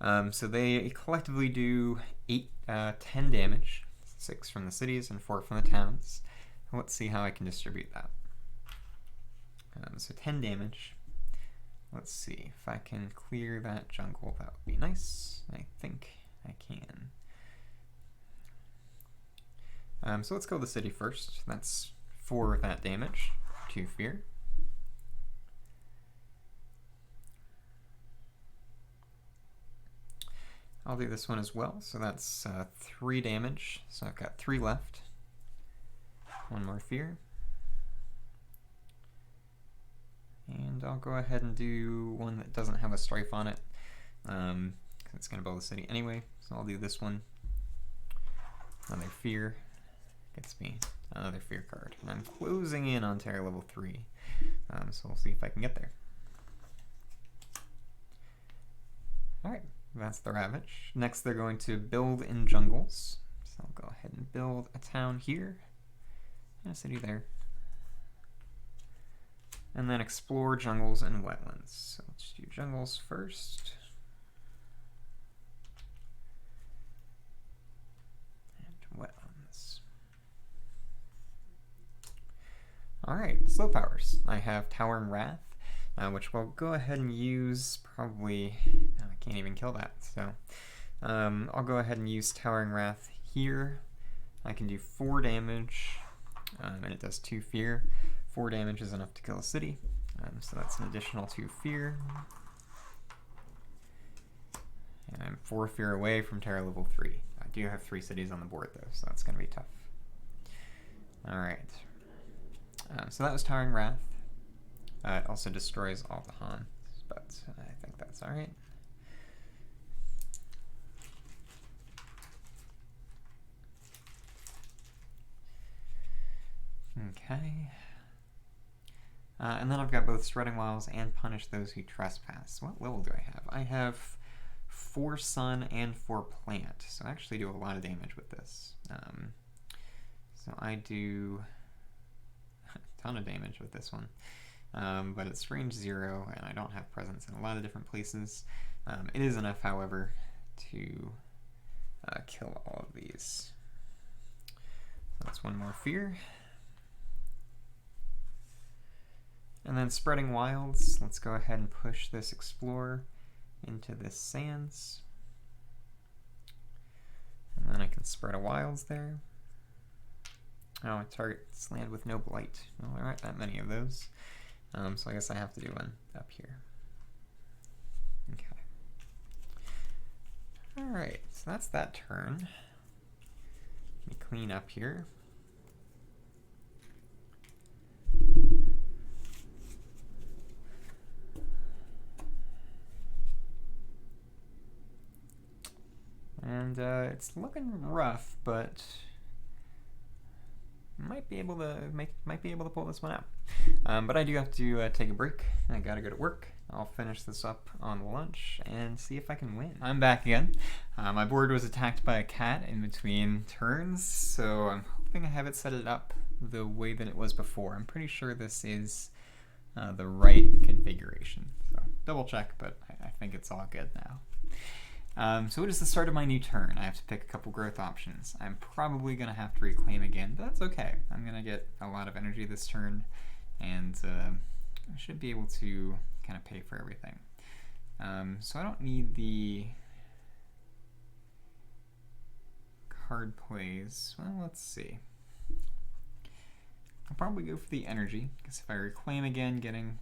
own. So they collectively do 10 damage, 6 from the cities and 4 from the towns. Let's see how I can distribute that. So 10 damage. Let's see if I can clear that jungle. That would be nice. I think I can. So let's go to the city first. That's 4 of that damage, 2 fear. I'll do this one as well. So that's 3 damage. So I've got 3 left. 1 more fear. And I'll go ahead and do one that doesn't have a strife on it. It's going to build the city anyway. So I'll do this one. Another fear. Gets me another fear card. And I'm closing in on Terra level 3. So we'll see if I can get there. Alright, that's the Ravage. Next they're going to build in jungles. So I'll go ahead and build a town here. And a city there. And then explore jungles and wetlands. So let's do jungles first. And wetlands. Alright, slow powers. I have Towering Wrath, which we'll go ahead and use probably... Oh, I can't even kill that, so... I'll go ahead and use Towering Wrath here. I can do 4 damage, and it does 2 fear. 4 damage is enough to kill a city, so that's an additional 2 fear. And I'm 4 fear away from Terror level 3. I do have 3 cities on the board though, so that's going to be tough. Alright. So that was Towering Wrath. It also destroys all the Hans, but I think that's alright. Okay. And then I've got both Spreading Wilds and Punish Those Who Trespass. What level do I have? I have 4 Sun and 4 Plant, so I actually do a lot of damage with this. So I do a ton of damage with this one. But it's range 0, and I don't have presence in a lot of different places. It is enough, however, to kill all of these. So that's 1 more fear. And then Spreading Wilds, let's go ahead and push this Explorer into this Sands. And then I can spread a Wilds there. Oh, I target land with no blight. Well, there aren't that many of those. So I guess I have to do one up here. Okay. Alright, so that's that turn. Let me clean up here. And it's looking rough, but might be able to pull this one out. But I do have to take a break. I gotta go to work. I'll finish this up on the lunch and see if I can win. I'm back again. My board was attacked by a cat in between turns, so I'm hoping I have it set it up the way that it was before. I'm pretty sure this is the right configuration. So double check, but I think it's all good now. So it is the start of my new turn. I have to pick a couple growth options. I'm probably going to have to reclaim again, but that's okay. I'm going to get a lot of energy this turn, and I should be able to kind of pay for everything. So I don't need the card plays. Well, let's see. I'll probably go for the energy, because if I reclaim again, getting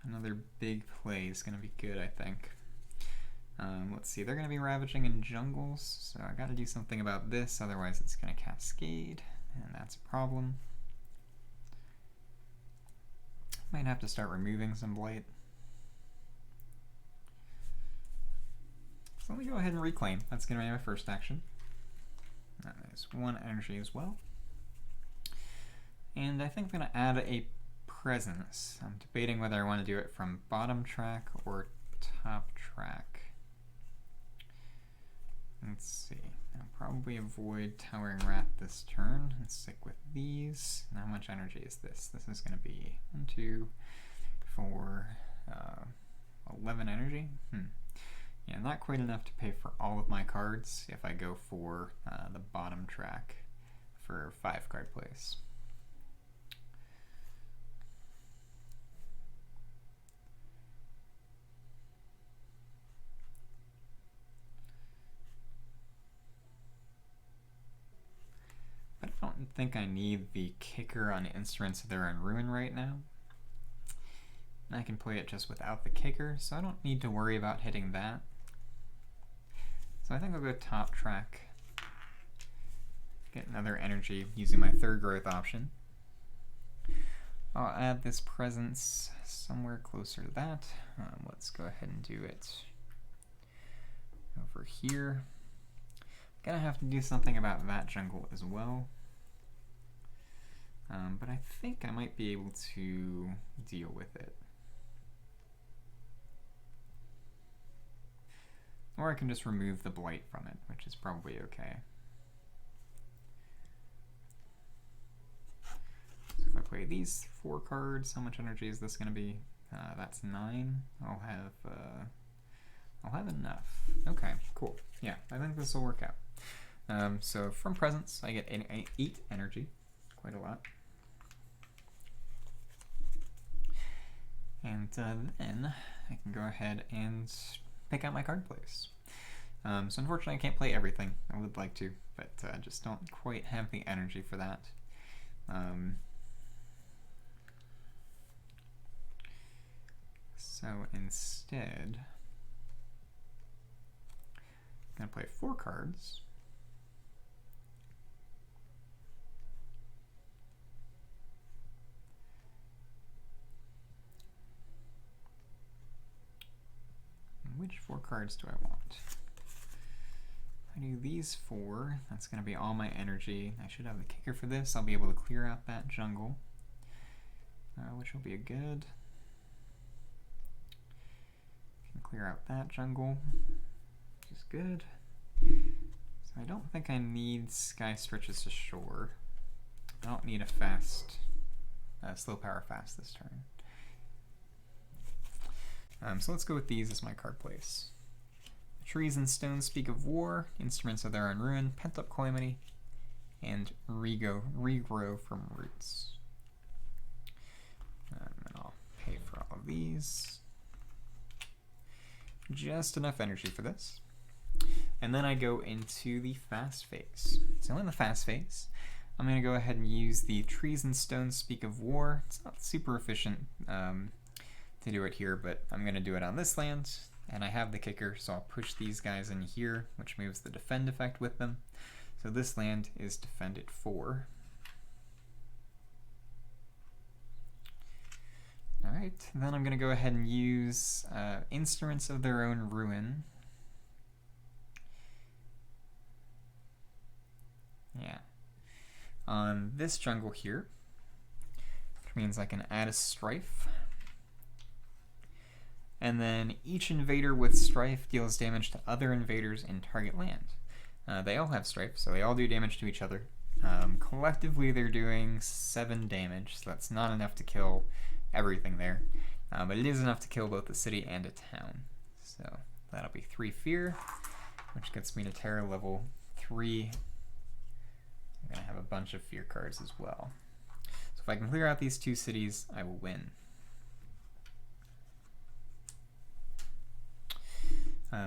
another big play is going to be good, I think. Let's see, they're going to be ravaging in jungles, so I got to do something about this, otherwise it's going to cascade, and that's a problem. Might have to start removing some blight. So let me go ahead and reclaim. That's going to be my first action. There's 1 energy as well. And I think I'm going to add a presence. I'm debating whether I want to do it from bottom track or top track. Let's see. I'll probably avoid Towering Wrath this turn and stick with these. And how much energy is this? This is going to be 1, 2, 4, 11 energy. Yeah, not quite enough to pay for all of my cards if I go for the bottom track for 5 card plays. I don't think I need the kicker on instruments that are in Ruin right now. I can play it just without the kicker, so I don't need to worry about hitting that. So I think I'll go top track, get another energy using my 3rd growth option. I'll add this presence somewhere closer to that. Let's go ahead and do it over here. Gonna have to do something about that jungle as well. But I think I might be able to deal with it. Or I can just remove the blight from it, which is probably okay. So if I play these 4 cards. How much energy is this going to be? That's 9. I'll have enough. Okay, cool. Yeah, I think this will work out. So from presence, I get 8 energy, quite a lot. And then I can go ahead and pick out my card plays. So unfortunately, I can't play everything. I would like to, but I just don't quite have the energy for that. So instead, I'm going to play 4 cards. And which 4 cards do I want? I do these 4. That's going to be all my energy. I should have the kicker for this. I'll be able to clear out that jungle, which will be a good. Can clear out that jungle, which is good. So I don't think I need Sky Stretches to Shore. I don't need a fast, slow power fast this turn. So let's go with these as my card plays. Trees and Stones Speak of War, Instruments of Their Own Ruin, Pent Up Calamity, and Regrow from Roots. And I'll pay for all of these. Just enough energy for this. And then I go into the fast phase. So in the fast phase, I'm going to go ahead and use the Trees and Stones Speak of War. It's not super efficient to do it here, but I'm going to do it on this land. And I have the kicker, so I'll push these guys in here, which moves the defend effect with them. So this land is defended 4. Alright, then I'm going to go ahead and use Instruments of Their Own Ruin. Yeah. On this jungle here, which means I can add a Strife. And then each invader with Strife deals damage to other invaders in target land. They all have Strife, so they all do damage to each other. Collectively, they're doing 7 damage, so that's not enough to kill everything there. But it is enough to kill both a city and a town. So that'll be 3 fear, which gets me to Terra level 3. I'm going to have a bunch of fear cards as well. So if I can clear out these 2 cities, I will win.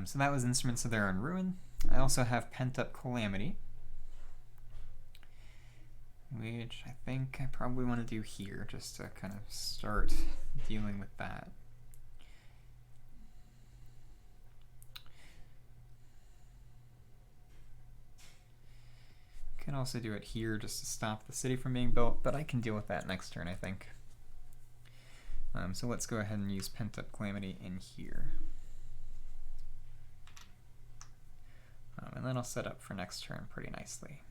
So that was Instruments of Their Own Ruin. I also have Pent Up Calamity, which I think I probably want to do here just to kind of start dealing with that. Can also do it here just to stop the city from being built, but I can deal with that next turn, I think. So let's go ahead and use Pent Up Calamity in here. And then I'll set up for next turn pretty nicely.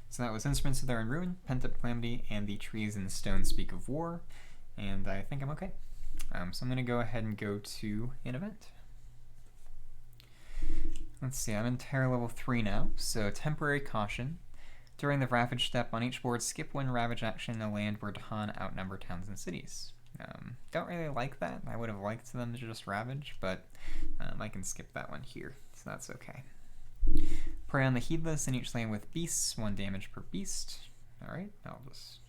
So that was Instruments of Their Own Ruin, Pent Up Calamity, and the Trees and Stones Speak of War. And I think I'm okay. So I'm going to go ahead and go to an event. Let's see, I'm in Terra level 3 now, so Temporary Caution. During the Ravage step on each board, skip one Ravage action in a land where Dahan outnumber towns and cities. Don't really like that. I would have liked them to just Ravage, but I can skip that one here, so that's okay. Prey on the Heedless in each land with beasts, 1 damage per beast. Alright, I'll just...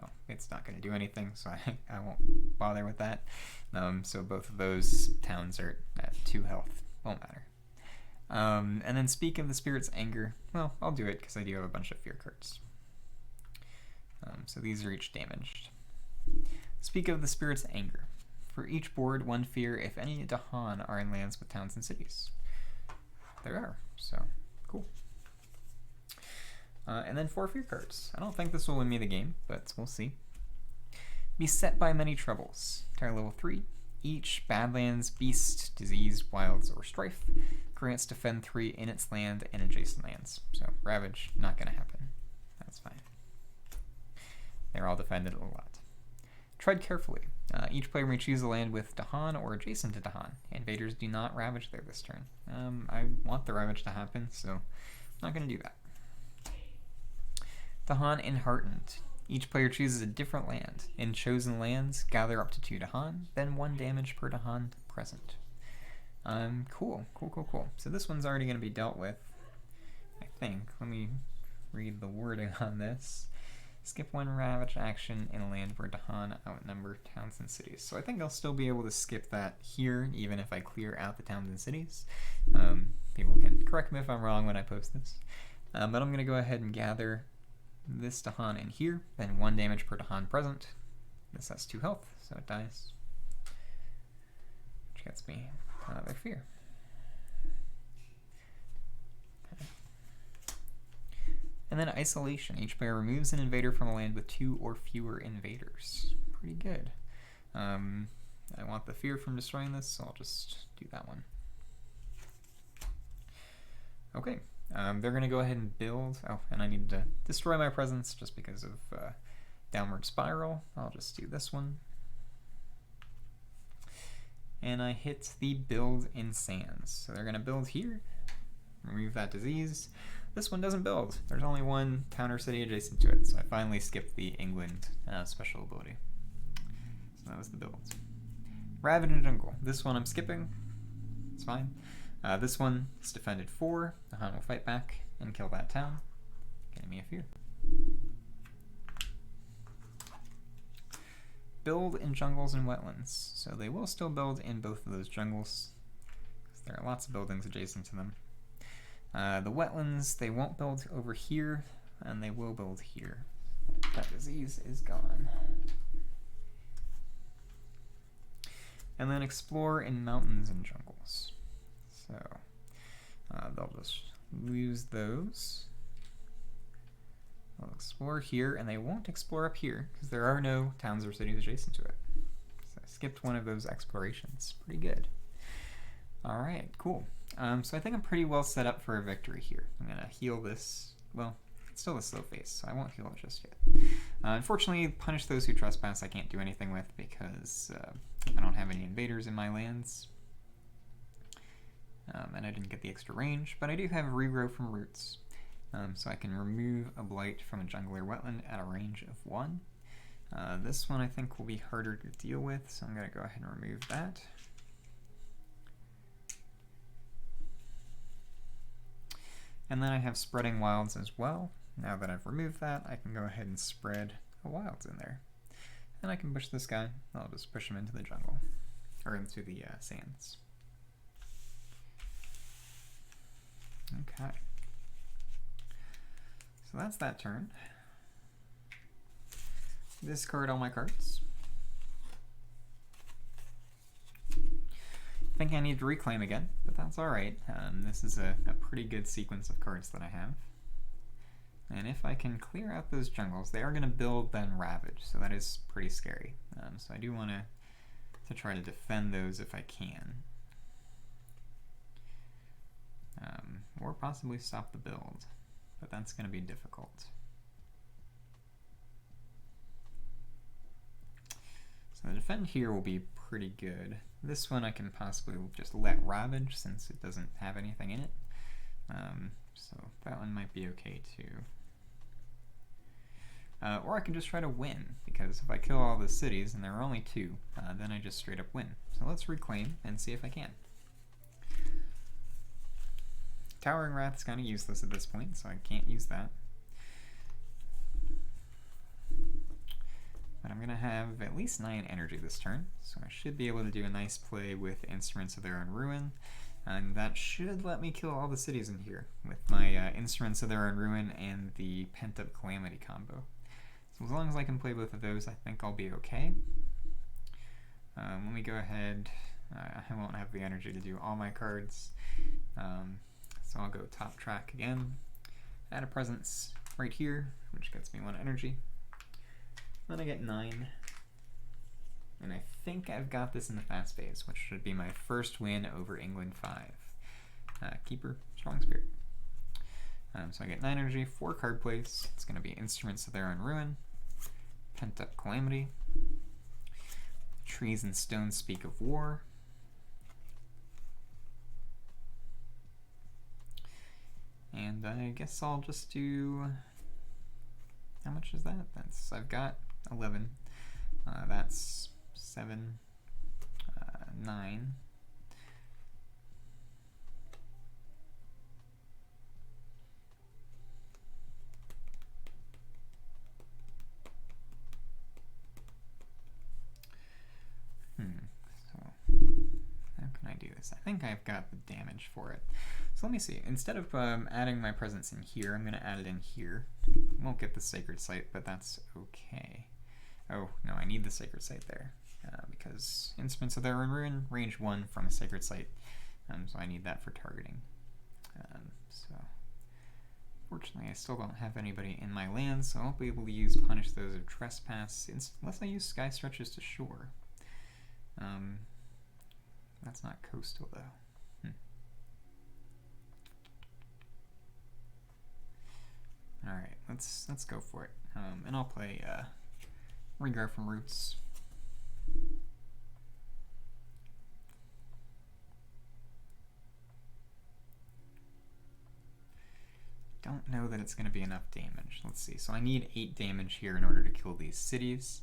well, it's not going to do anything, so I won't bother with that. So both of those towns are at 2 health. Won't matter. And then Speak of the Spirit's Anger. Well, I'll do it because I do have a bunch of fear cards. So these are each damaged. Speak of the Spirit's Anger. For each board, 1 fear if any Dahan are in lands with towns and cities. There are, so cool. And then 4 fear cards. I don't think this will win me the game, but we'll see. Beset by Many Troubles. Terra level 3. Each Badlands, Beast, Disease, Wilds, or Strife grants defend 3 in its land and adjacent lands. So Ravage, not going to happen. That's fine. They're all defended a lot. Tread carefully. Each player may choose a land with Dahan or adjacent to Dahan. Invaders do not Ravage there this turn. I want the Ravage to happen, so I'm not going to do that. Dahan Enheartened. Each player chooses a different land. In chosen lands, gather up to 2 Dahan, then 1 damage per Dahan present. Cool. So this one's already going to be dealt with, I think. Let me read the wording on this. Skip 1 Ravage action in a land where Dahan outnumber towns and cities. So I think I'll still be able to skip that here, even if I clear out the towns and cities. People can correct me if I'm wrong when I post this. But I'm going to go ahead and gather this Dahan in here, then 1 damage per Dahan present. This has 2 health, so it dies. Which gets me another fear. Okay. And then Isolation. Each player removes an invader from a land with 2 or fewer invaders. Pretty good. I want the fear from destroying this, so I'll just do that one. Okay. They're going to go ahead and build. Oh, and I need to destroy my presence just because of Downward Spiral. I'll just do this one. And I hit the build in Sands. So they're going to build here, remove that disease. This one doesn't build. There's only 1 counter city adjacent to it, so I finally skipped the England special ability. So that was the build. Ravage and Jungle. This one I'm skipping. It's fine. This one is defended 4. Dahan will fight back and kill that town, getting me a fear. Build in jungles and wetlands. So they will still build in both of those jungles, because there are lots of buildings adjacent to them. The wetlands, they won't build over here, and they will build here. That disease is gone. And then explore in mountains and jungles. So they'll just lose those. They'll explore here, and they won't explore up here because there are no towns or cities adjacent to it. So I skipped one of those explorations. Pretty good. All right, cool. So I think I'm pretty well set up for a victory here. I'm going to heal this. Well, it's still a slow phase, so I won't heal it just yet. Unfortunately, Punish Those Who Trespass I can't do anything with because I don't have any invaders in my lands. And I didn't get the extra range, but I do have Regrow from Roots. So I can remove a Blight from a jungler wetland at a range of 1. This one I think will be harder to deal with, so I'm going to go ahead and remove that. And then I have Spreading Wilds as well. Now that I've removed that, I can go ahead and spread a Wilds in there. And I can push this guy. I'll just push him into the jungle, or into the sands. Okay. So that's that turn. Discard all my cards. I think I need to reclaim again, but that's alright. This is a pretty good sequence of cards that I have. And if I can clear out those jungles, they are going to build then Ravage, so that is pretty scary. So I do want to try to defend those if I can. Or possibly stop the build, but that's going to be difficult. So the defend here will be pretty good. This one I can possibly just let Ravage since it doesn't have anything in it. So that one might be okay too. Or I can just try to win, because if I kill all the cities, and there are only 2, then I just straight up win. So let's reclaim and see if I can. Towering Wrath is kind of useless at this point, so I can't use that. But I'm going to have at least 9 energy this turn, so I should be able to do a nice play with Instruments of Their Own Ruin, and that should let me kill all the cities in here with my Instruments of Their Own Ruin and the Pent-Up Calamity combo. So as long as I can play both of those, I think I'll be okay. Let me go ahead. I won't have the energy to do all my cards. So I'll go top track again, add a presence right here, which gets me 1 energy. Then I get 9, and I think I've got this in the fast phase, which should be my first win over England 5. Keeper, Strong Spirit. So I get 9 energy, 4 card plays. It's going to be Instruments of Their Own Ruin, Pent-Up Calamity, Trees and Stones Speak of War, and I guess I'll just do how much is that? I've got 11. That's 7, 9. So how can I do this? I think I've got the damage for it. So let me see. Instead of adding my presence in here, I'm going to add it in here. Won't get the sacred site, but that's okay. Oh, no, I need the sacred site there because instruments of their ruin range 1 from a sacred site, so I need that for targeting. So fortunately, I still don't have anybody in my land, so I won't be able to use Punish Those of Trespass unless I use Sky Stretches to Shore. That's not coastal, though. Alright, let's go for it. And I'll play Regard from Roots. Don't know that it's going to be enough damage. Let's see. So I need 8 damage here in order to kill these cities.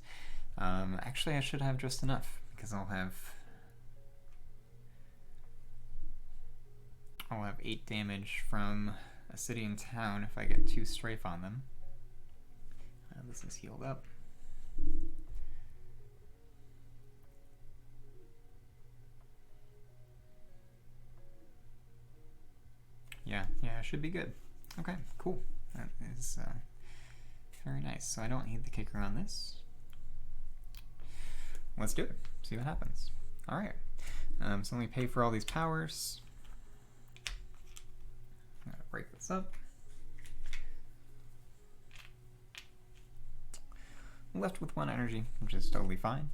Actually, I should have just enough because I'll have 8 damage from a city and town if I get 2 strafe on them. This is healed up. Yeah, should be good. Okay, cool. That is very nice. So I don't need the kicker on this. Let's do it. See what happens. All right. So let me pay for all these powers. I'm gonna break this up. Left with 1 energy, which is totally fine.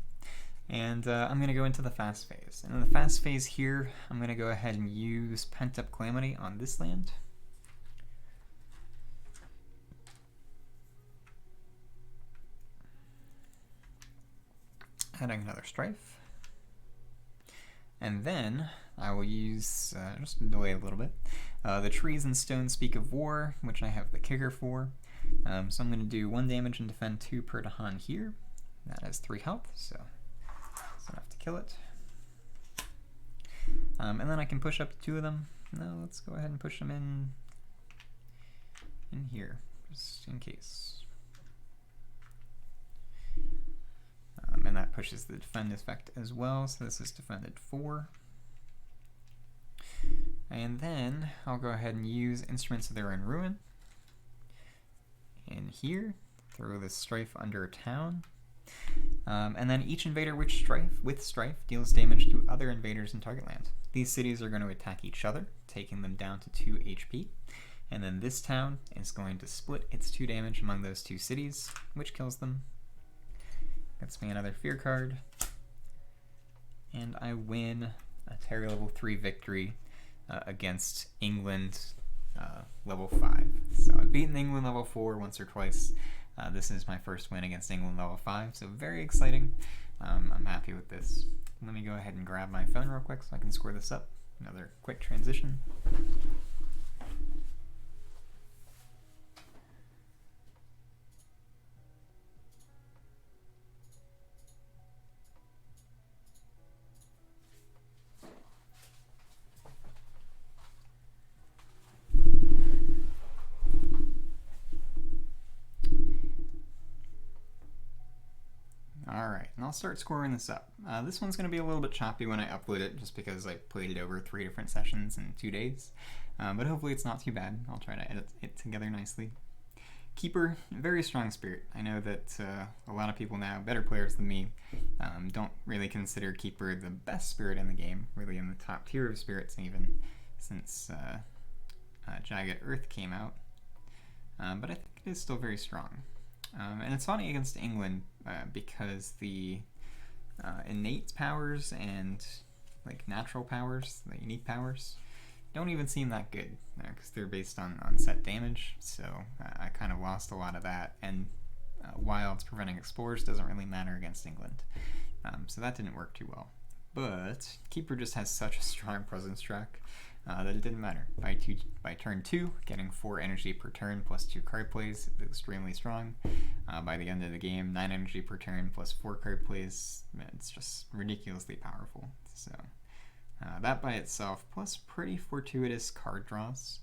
And I'm going to go into the fast phase. And in the fast phase here, I'm going to go ahead and use Pent-Up Calamity on this land. Adding another strife. And then I will use, just delay a little bit, the Trees and Stones Speak of War, which I have the kicker for. So I'm going to do 1 damage and defend 2 per Dahan here. That has 3 health, so that's enough to kill it. And then I can push up to 2 of them. No, let's go ahead and push them in here, just in case. And that pushes the defend effect as well, so this is defended 4. And then I'll go ahead and use Instruments of Their Own Ruin. In here, throw this strife under a town. And then each invader with strife deals damage to other invaders in target land. These cities are going to attack each other, taking them down to 2 HP. And then this town is going to split its 2 damage among those 2 cities, which kills them. Gets me another fear card. And I win a Terry level 3 victory against England level 5. So I've beaten England level 4 once or twice. This is my first win against England level 5, so very exciting. I'm happy with this. Let me go ahead and grab my phone real quick so I can score this up. Another quick transition. Alright, and I'll start scoring this up. This one's going to be a little bit choppy when I upload it, just because I played it over 3 different sessions in 2 days. But hopefully it's not too bad. I'll try to edit it together nicely. Keeper, very strong spirit. I know that a lot of people now, better players than me, don't really consider Keeper the best spirit in the game, really in the top tier of spirits even, since Jagged Earth came out. But I think it is still very strong. And it's funny against England because the innate powers and like natural powers, the unique powers, don't even seem that good because they're based on set damage. So I kind of lost a lot of that. And Wilds preventing explorers doesn't really matter against England. So that didn't work too well. But Keeper just has such a strong presence track. that it didn't matter. By turn 2, getting 4 energy per turn plus 2 card plays is extremely strong. By the end of the game, 9 energy per turn plus 4 card plays, it's just ridiculously powerful. So that by itself, plus pretty fortuitous card draws.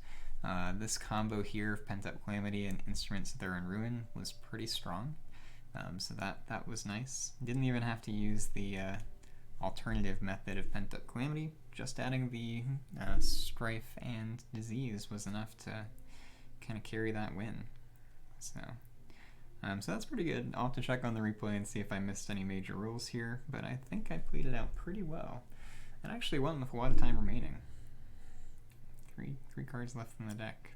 This combo here of Pent-Up Calamity and Instruments of Thaylen Ruin was pretty strong. So that was nice. Didn't even have to use the alternative method of Pent-Up Calamity. Just adding the Strife and Disease was enough to kind of carry that win. So that's pretty good. I'll have to check on the replay and see if I missed any major rules here, but I think I played it out pretty well. And actually won with a lot of time remaining. Three cards left in the deck.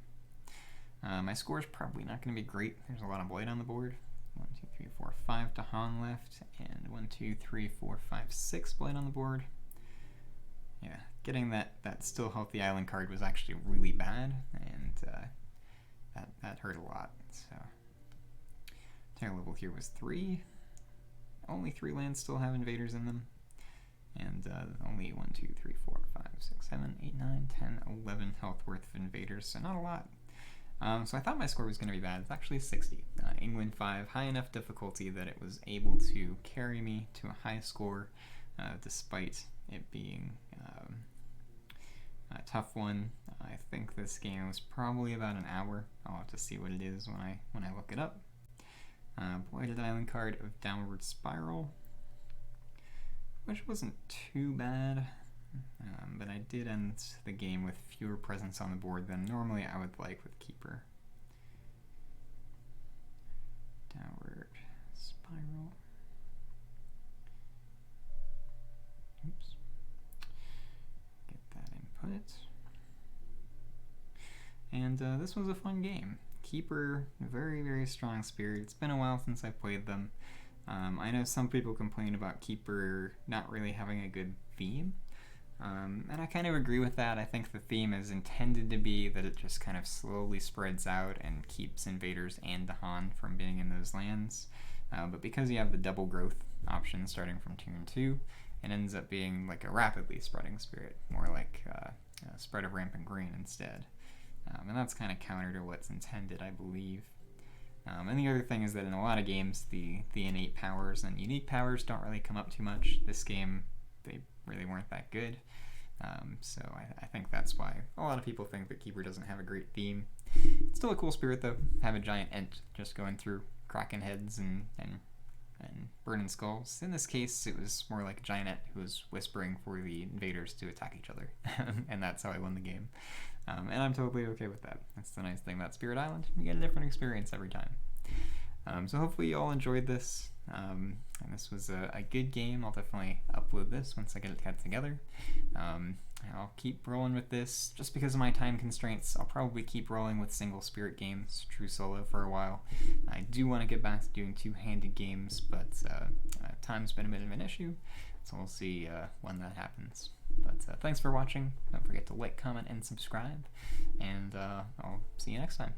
My score is probably not going to be great. There's a lot of blight on the board. 1, 2, 3, 4, 5 Dahan left, and 1, 2, 3, 4, 5, 6 blight on the board. Yeah, getting that still healthy island card was actually really bad, and that hurt a lot. So attack level here was 3. Only 3 lands still have invaders in them. And only 1, 2, 3, 4, 5, 6, 7, 8, 9, 10, 11 health worth of invaders, so not a lot. So I thought my score was going to be bad. It's actually 60. England 5, high enough difficulty that it was able to carry me to a high score, despite it being a tough one. I think this game was probably about an hour. I'll have to see what it is when I look it up. Blighted Island card of Downward Spiral, which wasn't too bad, but I did end the game with fewer presents on the board than normally I would like with Keeper. Downward Spiral. Oops. Get that input. And this was a fun game. Keeper, very, very strong spirit. It's been a while since I played them. I know some people complain about Keeper not really having a good theme, and I kind of agree with that. I think the theme is intended to be that it just kind of slowly spreads out and keeps invaders and Dahan from being in those lands, but because you have the double growth option starting from turn 2, it ends up being like a rapidly spreading spirit, more like a spread of Rampant Green instead, and that's kind of counter to what's intended, I believe. And the other thing is that in a lot of games, the innate powers and unique powers don't really come up too much. This game, they really weren't that good. So I think that's why a lot of people think that Keeper doesn't have a great theme. It's still a cool spirit, though. Have a giant Ent just going through cracking heads and burning skulls. In this case, it was more like a giant Ent who was whispering for the invaders to attack each other. And that's how I won the game. And I'm totally okay with that. That's the nice thing about Spirit Island. You get a different experience every time. So hopefully you all enjoyed this. And this was a good game. I'll definitely upload this once I get it together. I'll keep rolling with this. Just because of my time constraints, I'll probably keep rolling with single spirit games, true solo, for a while. I do want to get back to doing two-handed games, but time's been a bit of an issue. So we'll see when that happens. But thanks for watching. Don't forget to like, comment, and subscribe. And I'll see you next time.